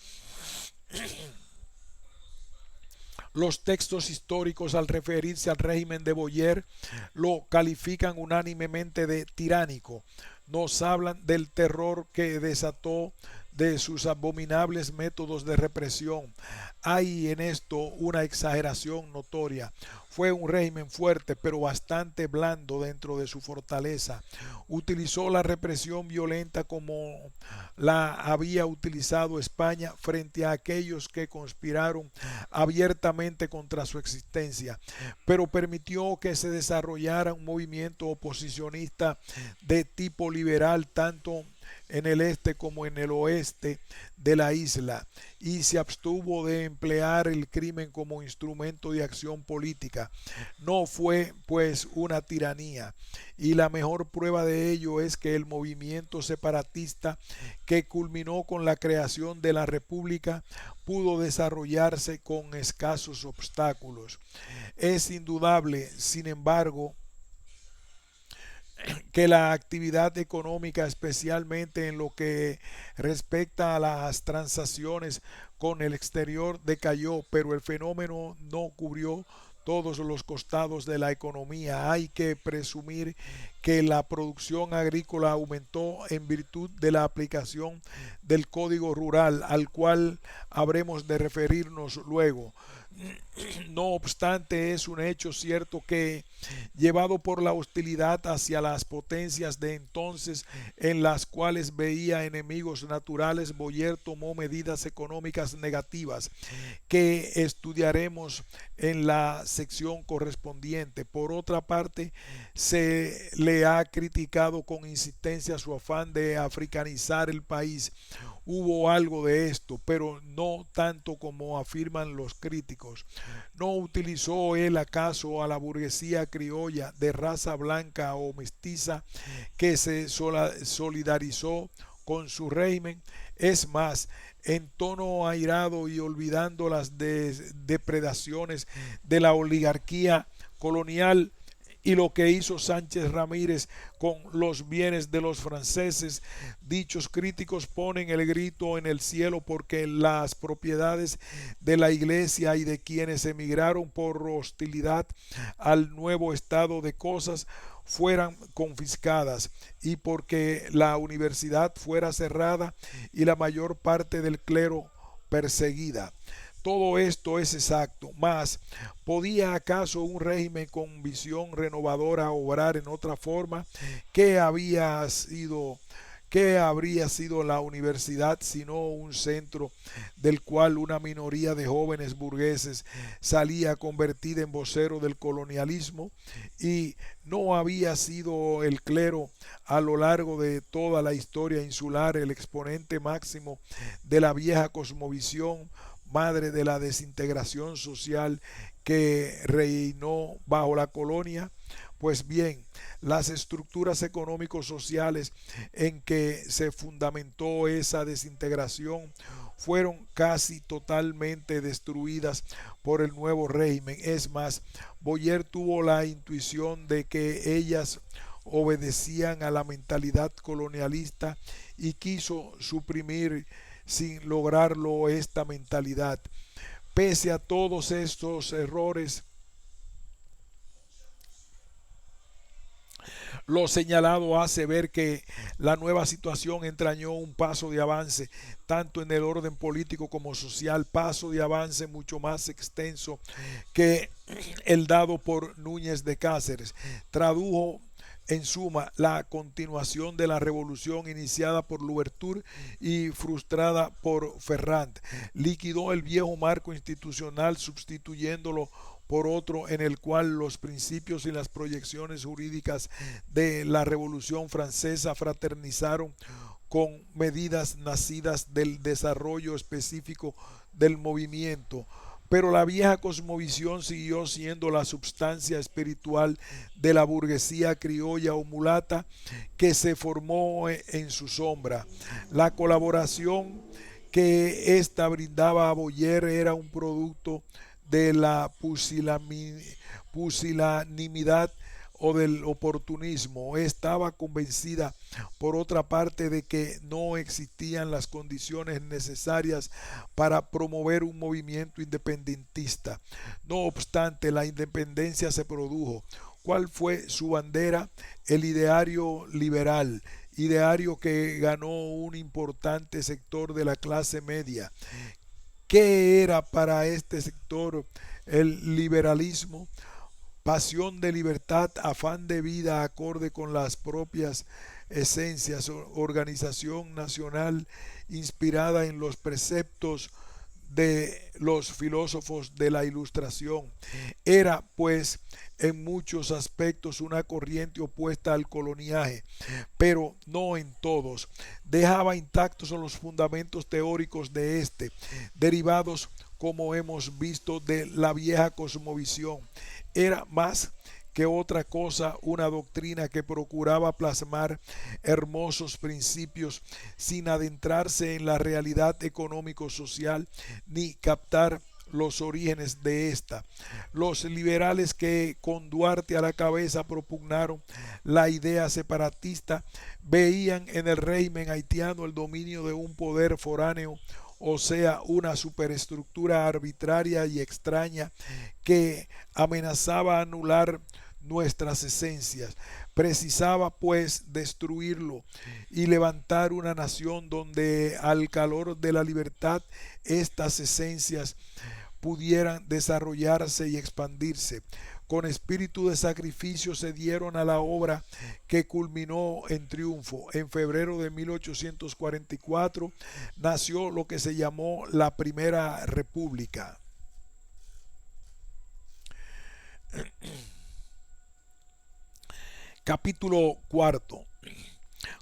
Los textos históricos, al referirse al régimen de Boyer, lo califican unánimemente de tiránico. Nos hablan del terror que desató, de sus abominables métodos de represión. Hay en esto una exageración notoria. Fue un régimen fuerte, pero bastante blando dentro de su fortaleza. Utilizó la represión violenta como la había utilizado España frente a aquellos que conspiraron abiertamente contra su existencia, pero permitió que se desarrollara un movimiento oposicionista de tipo liberal tanto en el este como en el oeste de la isla, y se abstuvo de emplear el crimen como instrumento de acción política. No fue pues una tiranía, y la mejor prueba de ello es que el movimiento separatista que culminó con la creación de la República pudo desarrollarse con escasos obstáculos. Es indudable, sin embargo, que la actividad económica, especialmente en lo que respecta a las transacciones con el exterior, decayó, pero el fenómeno no cubrió todos los costados de la economía. Hay que presumir que la producción agrícola aumentó en virtud de la aplicación del Código Rural, al cual habremos de referirnos luego. No obstante, es un hecho cierto que, llevado por la hostilidad hacia las potencias de entonces, en las cuales veía enemigos naturales, Boyer tomó medidas económicas negativas que estudiaremos en la sección correspondiente. Por otra parte, se le ha criticado con insistencia su afán de africanizar el país. Hubo algo de esto, pero no tanto como afirman los críticos. ¿No utilizó él acaso a la burguesía criolla de raza blanca o mestiza que se solidarizó con su régimen? Es más, en tono airado y olvidando las depredaciones de la oligarquía colonial y lo que hizo Sánchez Ramírez con los bienes de los franceses, dichos críticos ponen el grito en el cielo porque las propiedades de la iglesia y de quienes emigraron por hostilidad al nuevo estado de cosas fueran confiscadas, y porque la universidad fuera cerrada y la mayor parte del clero perseguida. Todo esto es exacto, mas ¿podía acaso un régimen con visión renovadora obrar en otra forma? ¿Qué había sido, qué habría sido la universidad sino un centro del cual una minoría de jóvenes burgueses salía convertida en vocero del colonialismo? ¿Y no había sido el clero a lo largo de toda la historia insular el exponente máximo de la vieja cosmovisión, madre de la desintegración social que reinó bajo la colonia? Pues bien, las estructuras económicos sociales en que se fundamentó esa desintegración fueron casi totalmente destruidas por el nuevo régimen. Es más, Boyer tuvo la intuición de que ellas obedecían a la mentalidad colonialista y quiso suprimir sin lograrlo esta mentalidad. Pese a todos estos errores, lo señalado hace ver que la nueva situación entrañó un paso de avance, tanto en el orden político como social, paso de avance mucho más extenso que el dado por Núñez de Cáceres. Tradujo en suma la continuación de la revolución iniciada por Louverture y frustrada por Ferrand. Liquidó el viejo marco institucional sustituyéndolo por otro en el cual los principios y las proyecciones jurídicas de la Revolución Francesa fraternizaron con medidas nacidas del desarrollo específico del movimiento. Pero la vieja cosmovisión siguió siendo la substancia espiritual de la burguesía criolla o mulata que se formó en su sombra. La colaboración que ésta brindaba a Boyer era un producto de la pusilanimidad o del oportunismo. Estaba convencida, por otra parte, de que no existían las condiciones necesarias para promover un movimiento independentista. No obstante, la independencia se produjo. ¿Cuál fue su bandera? El ideario liberal, ideario que ganó un importante sector de la clase media. ¿Qué era para este sector el liberalismo? Pasión de libertad, afán de vida acorde con las propias esencias, organización nacional inspirada en los preceptos de los filósofos de la Ilustración. Era, pues, en muchos aspectos una corriente opuesta al coloniaje, pero no en todos. Dejaba intactos los fundamentos teóricos de este, derivados, como hemos visto, de la vieja cosmovisión. Era más que otra cosa una doctrina que procuraba plasmar hermosos principios sin adentrarse en la realidad económico-social ni captar los orígenes de esta. Los liberales que con Duarte a la cabeza propugnaron la idea separatista veían en el régimen haitiano el dominio de un poder foráneo, o sea, una superestructura arbitraria y extraña que amenazaba anular nuestras esencias. Precisaba pues destruirlo y levantar una nación donde al calor de la libertad estas esencias pudieran desarrollarse y expandirse. Con espíritu de sacrificio se dieron a la obra que culminó en triunfo. En febrero de 1844 nació lo que se llamó la Primera República. Capítulo cuarto.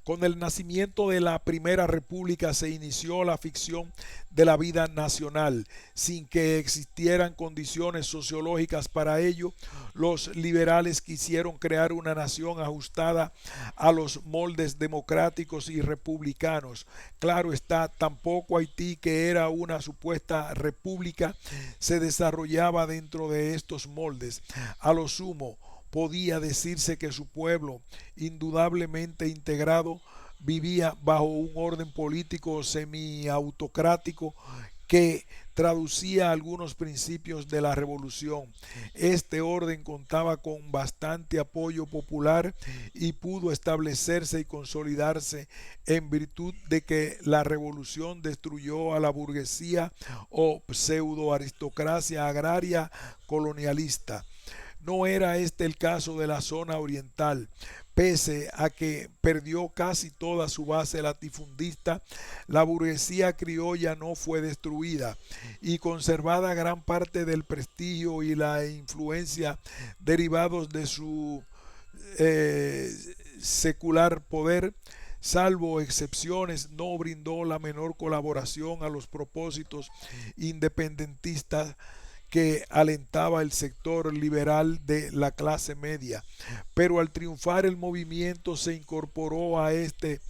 Con el nacimiento de la Primera República se inició la ficción de la vida nacional. Sin que existieran condiciones sociológicas para ello, los liberales quisieron crear una nación ajustada a los moldes democráticos y republicanos. Claro está, tampoco Haití, que era una supuesta república, se desarrollaba dentro de estos moldes. A lo sumo, podía decirse que su pueblo, indudablemente integrado, vivía bajo un orden político semi-autocrático que traducía algunos principios de la revolución. Este orden contaba con bastante apoyo popular y pudo establecerse y consolidarse en virtud de que la revolución destruyó a la burguesía o pseudo aristocracia agraria colonialista. No era este el caso de la zona oriental. Pese a que perdió casi toda su base latifundista, la burguesía criolla no fue destruida y conservada gran parte del prestigio y la influencia derivados de su secular poder. Salvo excepciones, no brindó la menor colaboración a los propósitos independentistas que alentaba el sector liberal de la clase media. Pero al triunfar el movimiento se incorporó a este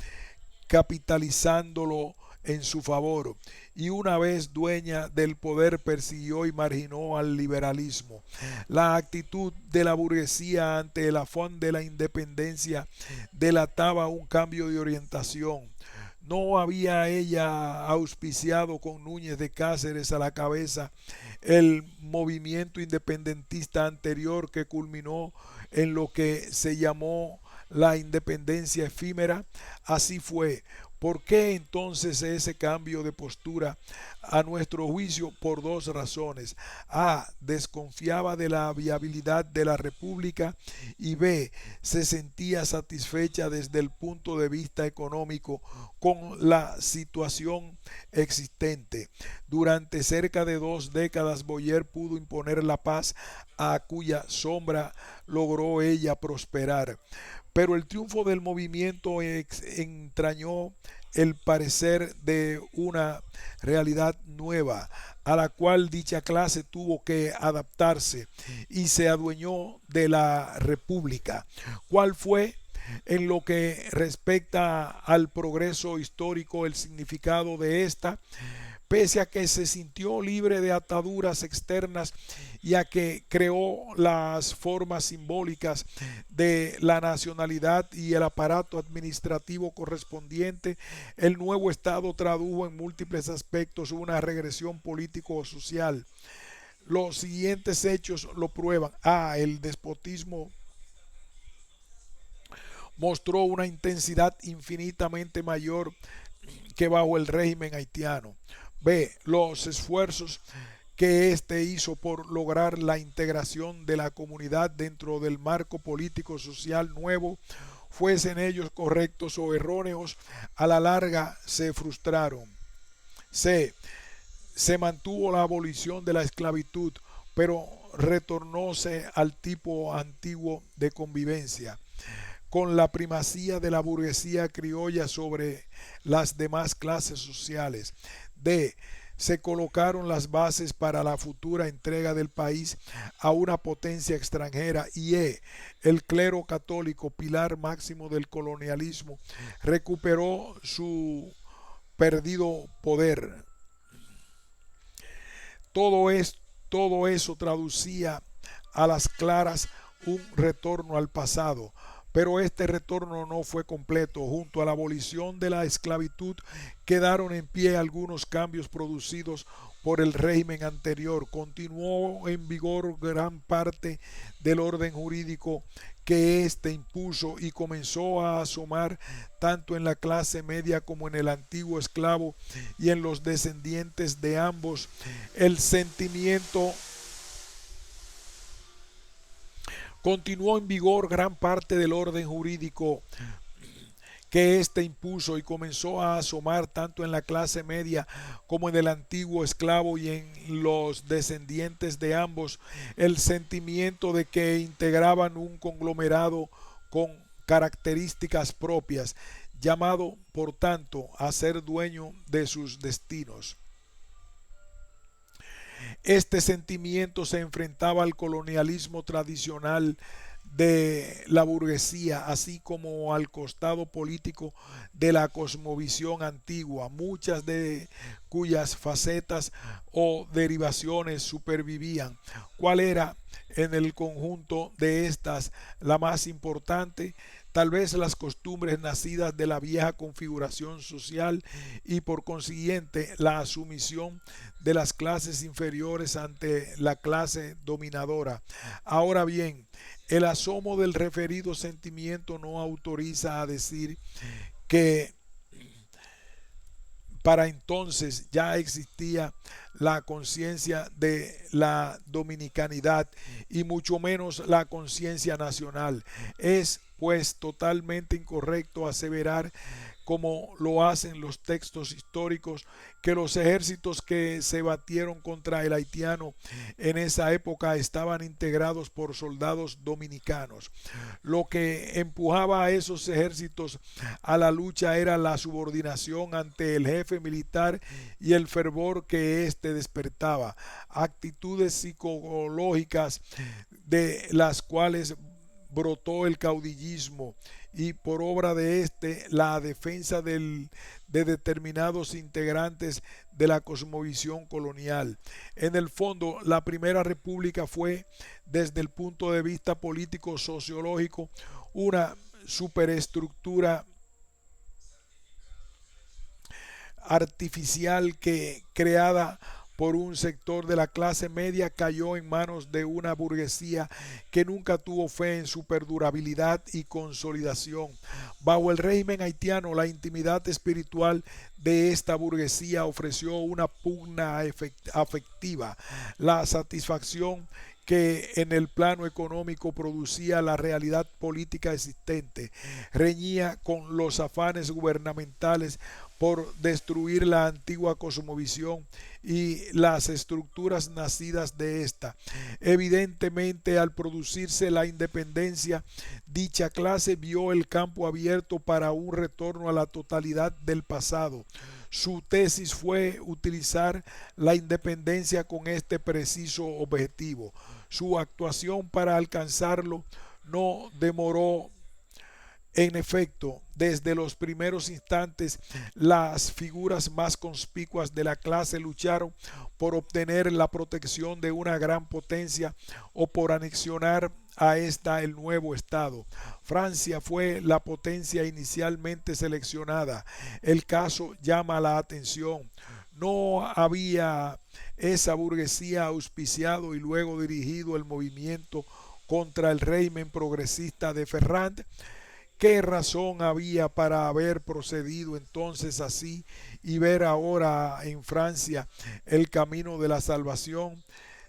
capitalizándolo en su favor, y una vez dueña del poder persiguió y marginó al liberalismo. La actitud de la burguesía ante el afán de la independencia delataba un cambio de orientación. No había ella auspiciado con Núñez de Cáceres a la cabeza el movimiento independentista anterior que culminó en lo que se llamó la independencia efímera. Así fue. ¿Por qué entonces ese cambio de postura? A nuestro juicio, por dos razones. A. Desconfiaba de la viabilidad de la República, y B. Se sentía satisfecha desde el punto de vista económico con la situación existente. Durante cerca de 2 décadas Boyer pudo imponer la paz, a cuya sombra logró ella prosperar. Pero el triunfo del movimiento entrañó el parecer de una realidad nueva, a la cual dicha clase tuvo que adaptarse, y se adueñó de la República. ¿Cuál fue? En lo que respecta al progreso histórico, el significado de esta, pese a que se sintió libre de ataduras externas y a que creó las formas simbólicas de la nacionalidad y el aparato administrativo correspondiente, el nuevo Estado tradujo en múltiples aspectos una regresión político-social. Los siguientes hechos lo prueban. A. El despotismo mostró una intensidad infinitamente mayor que bajo el régimen haitiano. B. Los esfuerzos que éste hizo por lograr la integración de la comunidad dentro del marco político social nuevo, fuesen ellos correctos o erróneos, a la larga se frustraron. C. Se mantuvo la abolición de la esclavitud, pero retornóse al tipo antiguo de convivencia, con la primacía de la burguesía criolla sobre las demás clases sociales. D. Se colocaron las bases para la futura entrega del país a una potencia extranjera. Y E. El clero católico, pilar máximo del colonialismo, recuperó su perdido poder. Todo eso traducía a las claras un retorno al pasado, pero este retorno no fue completo. Junto a la abolición de la esclavitud quedaron en pie algunos cambios producidos por el régimen anterior. Continuó en vigor gran parte del orden jurídico que éste impuso y comenzó a asomar tanto en la clase media como en el antiguo esclavo y en los descendientes de ambos el sentimiento. Continuó en vigor gran parte del orden jurídico que éste impuso y comenzó a asomar tanto en la clase media como en el antiguo esclavo y en los descendientes de ambos el sentimiento de que integraban un conglomerado con características propias, llamado por tanto a ser dueño de sus destinos. Este sentimiento se enfrentaba al colonialismo tradicional de la burguesía, así como al costado político de la cosmovisión antigua, muchas de cuyas facetas o derivaciones supervivían. ¿Cuál era en el conjunto de estas la más importante? Tal vez las costumbres nacidas de la vieja configuración social y por consiguiente la sumisión de las clases inferiores ante la clase dominadora. Ahora bien, el asomo del referido sentimiento no autoriza a decir que para entonces ya existía la conciencia de la dominicanidad y mucho menos la conciencia nacional. Es pues totalmente incorrecto aseverar, como lo hacen los textos históricos, que los ejércitos que se batieron contra el haitiano en esa época estaban integrados por soldados dominicanos. Lo que empujaba a esos ejércitos a la lucha era la subordinación ante el jefe militar y el fervor que éste despertaba, actitudes psicológicas de las cuales brotó el caudillismo y por obra de este la defensa de determinados integrantes de la cosmovisión colonial. En el fondo, la Primera República fue, desde el punto de vista político-sociológico, una superestructura artificial que, creada por un sector de la clase media, cayó en manos de una burguesía que nunca tuvo fe en su perdurabilidad y consolidación. Bajo el régimen haitiano, la intimidad espiritual de esta burguesía ofreció una pugna afectiva, la satisfacción que en el plano económico producía la realidad política existente, reñía con los afanes gubernamentales por destruir la antigua cosmovisión y las estructuras nacidas de esta. Evidentemente, al producirse la independencia, dicha clase vio el campo abierto para un retorno a la totalidad del pasado. Su tesis fue utilizar la independencia con este preciso objetivo. Su actuación para alcanzarlo no demoró. En efecto, desde los primeros instantes, las figuras más conspicuas de la clase lucharon por obtener la protección de una gran potencia o por anexionar a esta el nuevo Estado. Francia fue la potencia inicialmente seleccionada. El caso llama la atención. No había esa burguesía auspiciado y luego dirigido el movimiento contra el régimen progresista de Ferrand, ¿Qué razón había para haber procedido entonces así y ver ahora en Francia el camino de la salvación?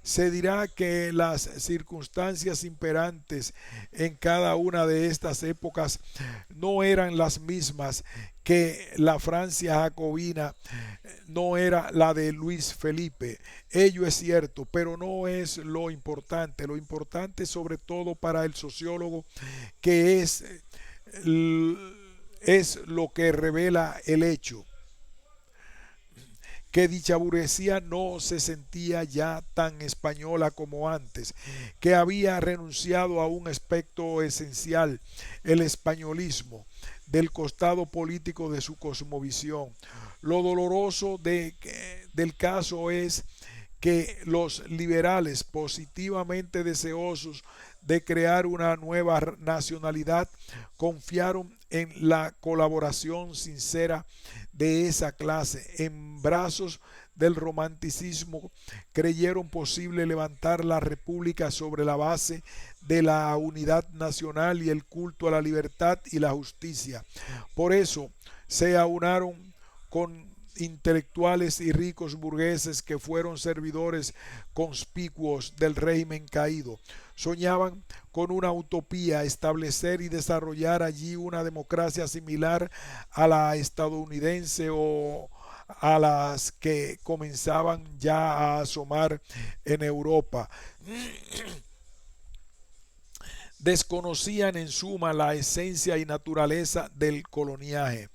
Se dirá que las circunstancias imperantes en cada una de estas épocas no eran las mismas, que la Francia jacobina no era la de Luis Felipe. Ello es cierto, pero no es lo importante. Lo importante sobre todo para el sociólogo, que es lo que revela el hecho, que dicha burguesía no se sentía ya tan española como antes, que había renunciado a un aspecto esencial, el españolismo, del costado político de su cosmovisión. Lo doloroso del caso es que los liberales, positivamente deseosos de crear una nueva nacionalidad, confiaron en la colaboración sincera de esa clase. En brazos del romanticismo creyeron posible levantar la república sobre la base de la unidad nacional y el culto a la libertad y la justicia. Por eso se aunaron con intelectuales y ricos burgueses que fueron servidores conspicuos del régimen caído. Soñaban con una utopía, establecer y desarrollar allí una democracia similar a la estadounidense o a las que comenzaban ya a asomar en Europa. Desconocían en suma la esencia y naturaleza del coloniaje.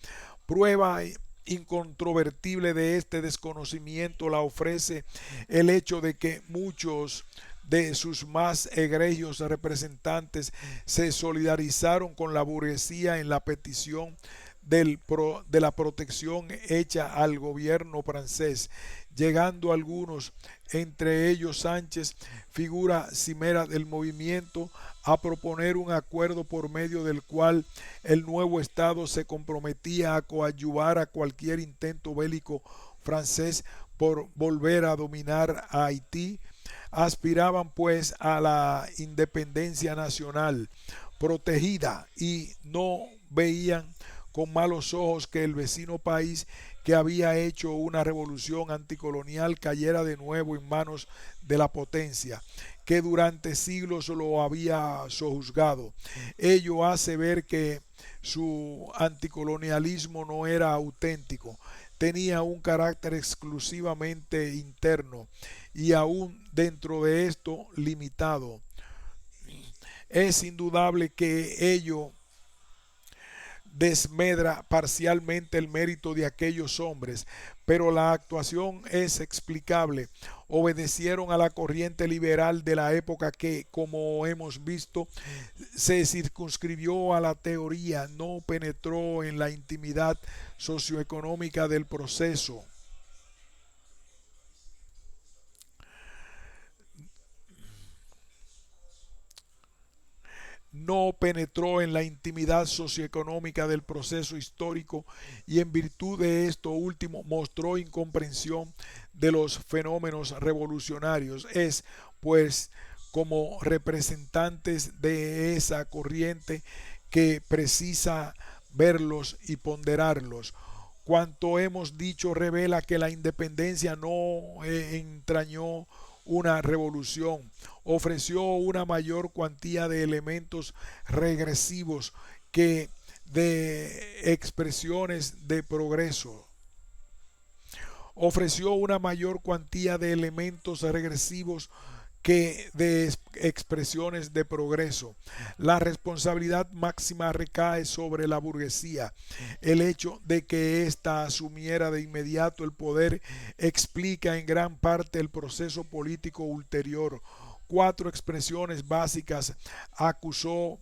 Prueba incontrovertible de este desconocimiento la ofrece el hecho de que muchos de sus más egregios representantes se solidarizaron con la burguesía en la petición de la protección hecha al gobierno francés, llegando algunos, entre ellos Sánchez, figura cimera del movimiento, a proponer un acuerdo por medio del cual el nuevo Estado se comprometía a coadyuvar a cualquier intento bélico francés por volver a dominar a Haití. Aspiraban pues a la independencia nacional protegida y no veían con malos ojos que el vecino país, que había hecho una revolución anticolonial, cayera de nuevo en manos de la potencia que durante siglos lo había sojuzgado. Ello hace ver que su anticolonialismo no era auténtico, tenía un carácter exclusivamente interno y aún dentro de esto limitado. Es indudable que ello desmedra parcialmente el mérito de aquellos hombres, pero la actuación es explicable. Obedecieron a la corriente liberal de la época que, como hemos visto, se circunscribió a la teoría, no penetró en la intimidad socioeconómica del proceso. No penetró en la intimidad socioeconómica del proceso histórico y en virtud de esto último mostró incomprensión de los fenómenos revolucionarios. Es, pues, como representantes de esa corriente que precisa verlos y ponderarlos. Cuanto hemos dicho revela que la independencia no entrañó una revolución, ofreció una mayor cuantía de elementos regresivos que de expresiones de progreso. Ofreció una mayor cuantía de elementos regresivos que de expresiones de progreso. La responsabilidad máxima recae sobre la burguesía. El hecho de que ésta asumiera de inmediato el poder explica en gran parte el proceso político ulterior. Cuatro expresiones básicas acusó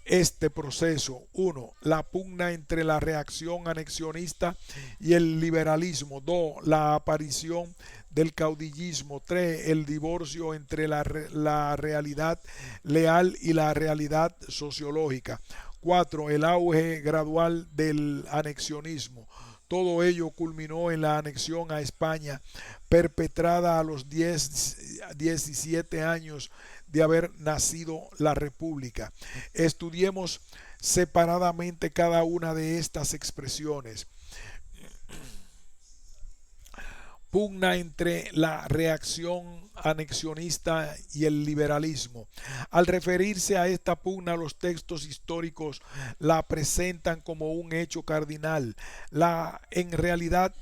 este proceso. 1. La pugna entre la reacción anexionista y el liberalismo. 2. La aparición del caudillismo. 3. El divorcio entre la realidad leal y la realidad sociológica. 4. El auge gradual del anexionismo. Todo ello culminó en la anexión a España, perpetrada a los 17 años de haber nacido la República. Estudiemos separadamente cada una de estas expresiones. Pugna entre la reacción anexionista y el liberalismo. Al referirse a esta pugna, los textos históricos la presentan como un hecho cardinal. En realidad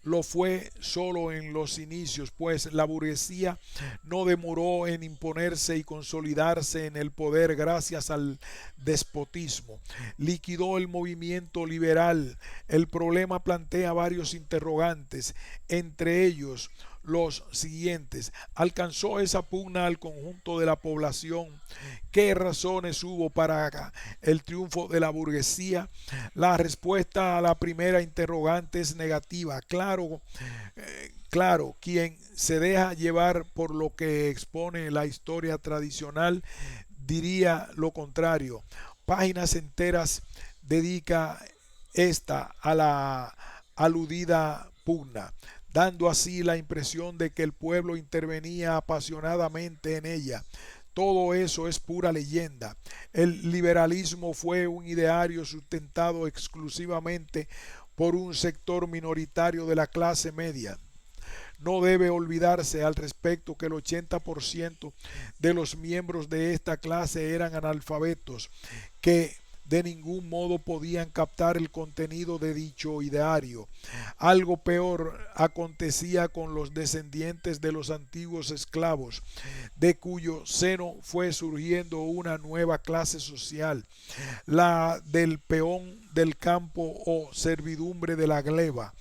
lo fue solo en los inicios, pues la burguesía no demoró en imponerse y consolidarse en el poder gracias al despotismo. Liquidó el movimiento liberal. El problema plantea varios interrogantes, entre ellos los siguientes: ¿alcanzó esa pugna al conjunto de la población? ¿Qué razones hubo para el triunfo de la burguesía? La respuesta a la primera interrogante es negativa. Claro, quien se deja llevar por lo que expone la historia tradicional diría lo contrario. Páginas enteras dedica esta a la aludida pugna, dando así la impresión de que el pueblo intervenía apasionadamente en ella. Todo eso es pura leyenda. El liberalismo fue un ideario sustentado exclusivamente por un sector minoritario de la clase media. No debe olvidarse al respecto que el 80% de los miembros de esta clase eran analfabetos, que de ningún modo podían captar el contenido de dicho ideario. Algo peor acontecía con los descendientes de los antiguos esclavos, de cuyo seno fue surgiendo una nueva clase social, la del peón del campo o servidumbre de la gleba.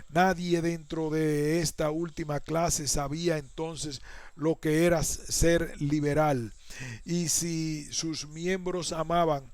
Nadie dentro de esta última clase sabía entonces lo que era ser liberal, y si sus miembros amaban,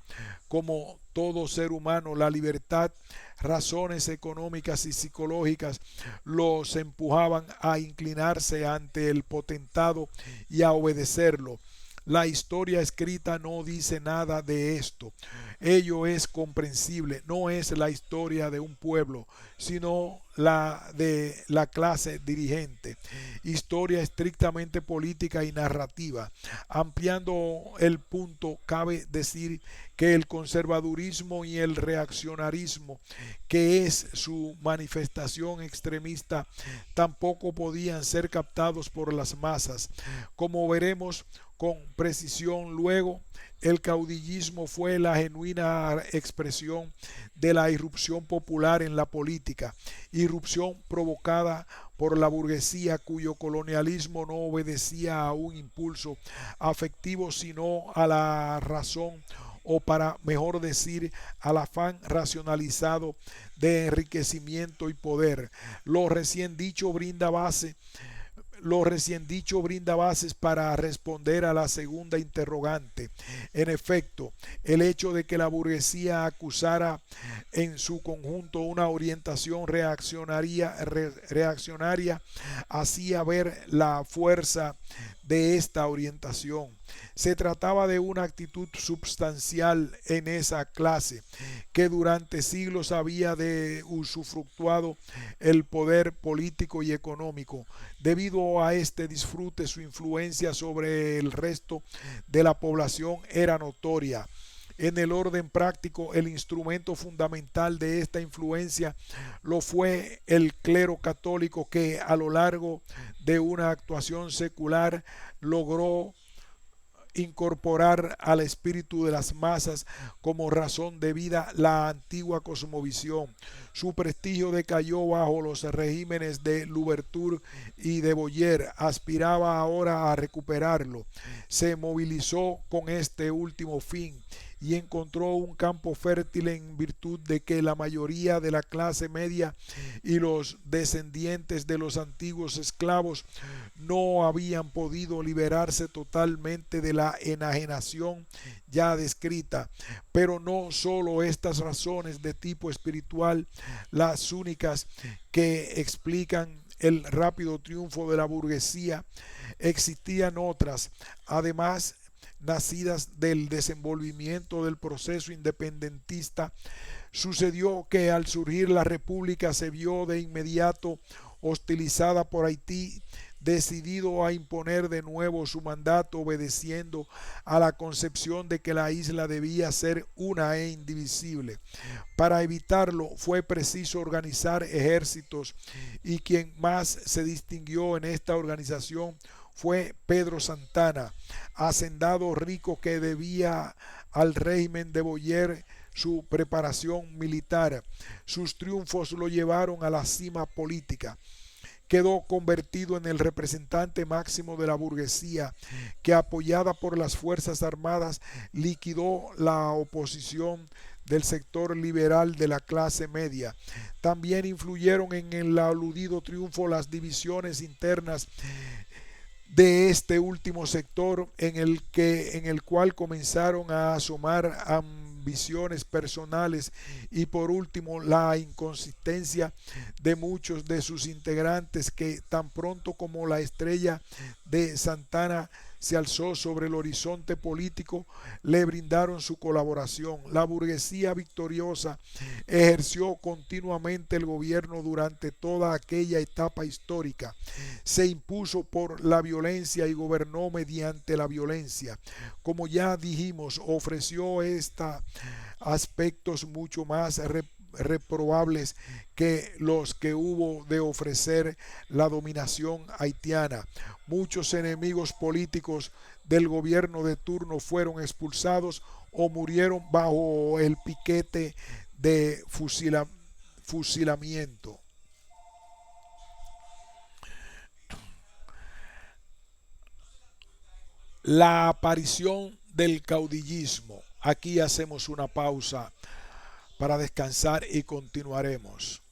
como todo ser humano, la libertad, razones económicas y psicológicas los empujaban a inclinarse ante el potentado y a obedecerlo. La historia escrita no dice nada de esto. Ello es comprensible. No es la historia de un pueblo, sino la de la clase dirigente. Historia estrictamente política y narrativa. Ampliando el punto, cabe decir que el conservadurismo y el reaccionarismo, que es su manifestación extremista, tampoco podían ser captados por las masas. Como veremos con precisión luego, el caudillismo fue la genuina expresión de la irrupción popular en la política, irrupción provocada por la burguesía, cuyo colonialismo no obedecía a un impulso afectivo sino a la razón, o para mejor decir, al afán racionalizado de enriquecimiento y poder. Lo recién dicho brinda bases para responder a la segunda interrogante. En efecto, el hecho de que la burguesía acusara en su conjunto una orientación reaccionaria hacía ver la fuerza de esta orientación. Se trataba de una actitud substancial en esa clase, que durante siglos había de usufructuado el poder político y económico. Debido a este disfrute, su influencia sobre el resto de la población era notoria. En el orden práctico, el instrumento fundamental de esta influencia lo fue el clero católico, que a lo largo de una actuación secular logró incorporar al espíritu de las masas como razón de vida la antigua cosmovisión. Su prestigio decayó bajo los regímenes de Louverture y de Boyer. Aspiraba ahora a recuperarlo. Se movilizó con este último fin y encontró un campo fértil en virtud de que la mayoría de la clase media y los descendientes de los antiguos esclavos no habían podido liberarse totalmente de la enajenación ya descrita. Pero no solo estas razones de tipo espiritual las únicas que explican el rápido triunfo de la burguesía. Existían otras, además, nacidas del desenvolvimiento del proceso independentista. Sucedió que al surgir la república se vio de inmediato hostilizada por Haití, decidido a imponer de nuevo su mandato obedeciendo a la concepción de que la isla debía ser una e indivisible. Para evitarlo fue preciso organizar ejércitos y quien más se distinguió en esta organización fue Pedro Santana, hacendado rico que debía al régimen de Boyer su preparación militar. Sus triunfos lo llevaron a la cima política. Quedó convertido en el representante máximo de la burguesía, que apoyada por las Fuerzas Armadas liquidó la oposición del sector liberal de la clase media. También influyeron en el aludido triunfo las divisiones internas de este último sector en el cual comenzaron a asomar ambiciones personales y por último la inconsistencia de muchos de sus integrantes que tan pronto como la estrella de Santana se alzó sobre el horizonte político, le brindaron su colaboración. La burguesía victoriosa ejerció continuamente el gobierno durante toda aquella etapa histórica. Se impuso por la violencia y gobernó mediante la violencia. Como ya dijimos, ofreció aspectos mucho más reprobables que los que hubo de ofrecer la dominación haitiana. Muchos enemigos políticos del gobierno de turno fueron expulsados o murieron bajo el piquete de fusilamiento. La aparición del caudillismo. Aquí hacemos una pausa para descansar y continuaremos.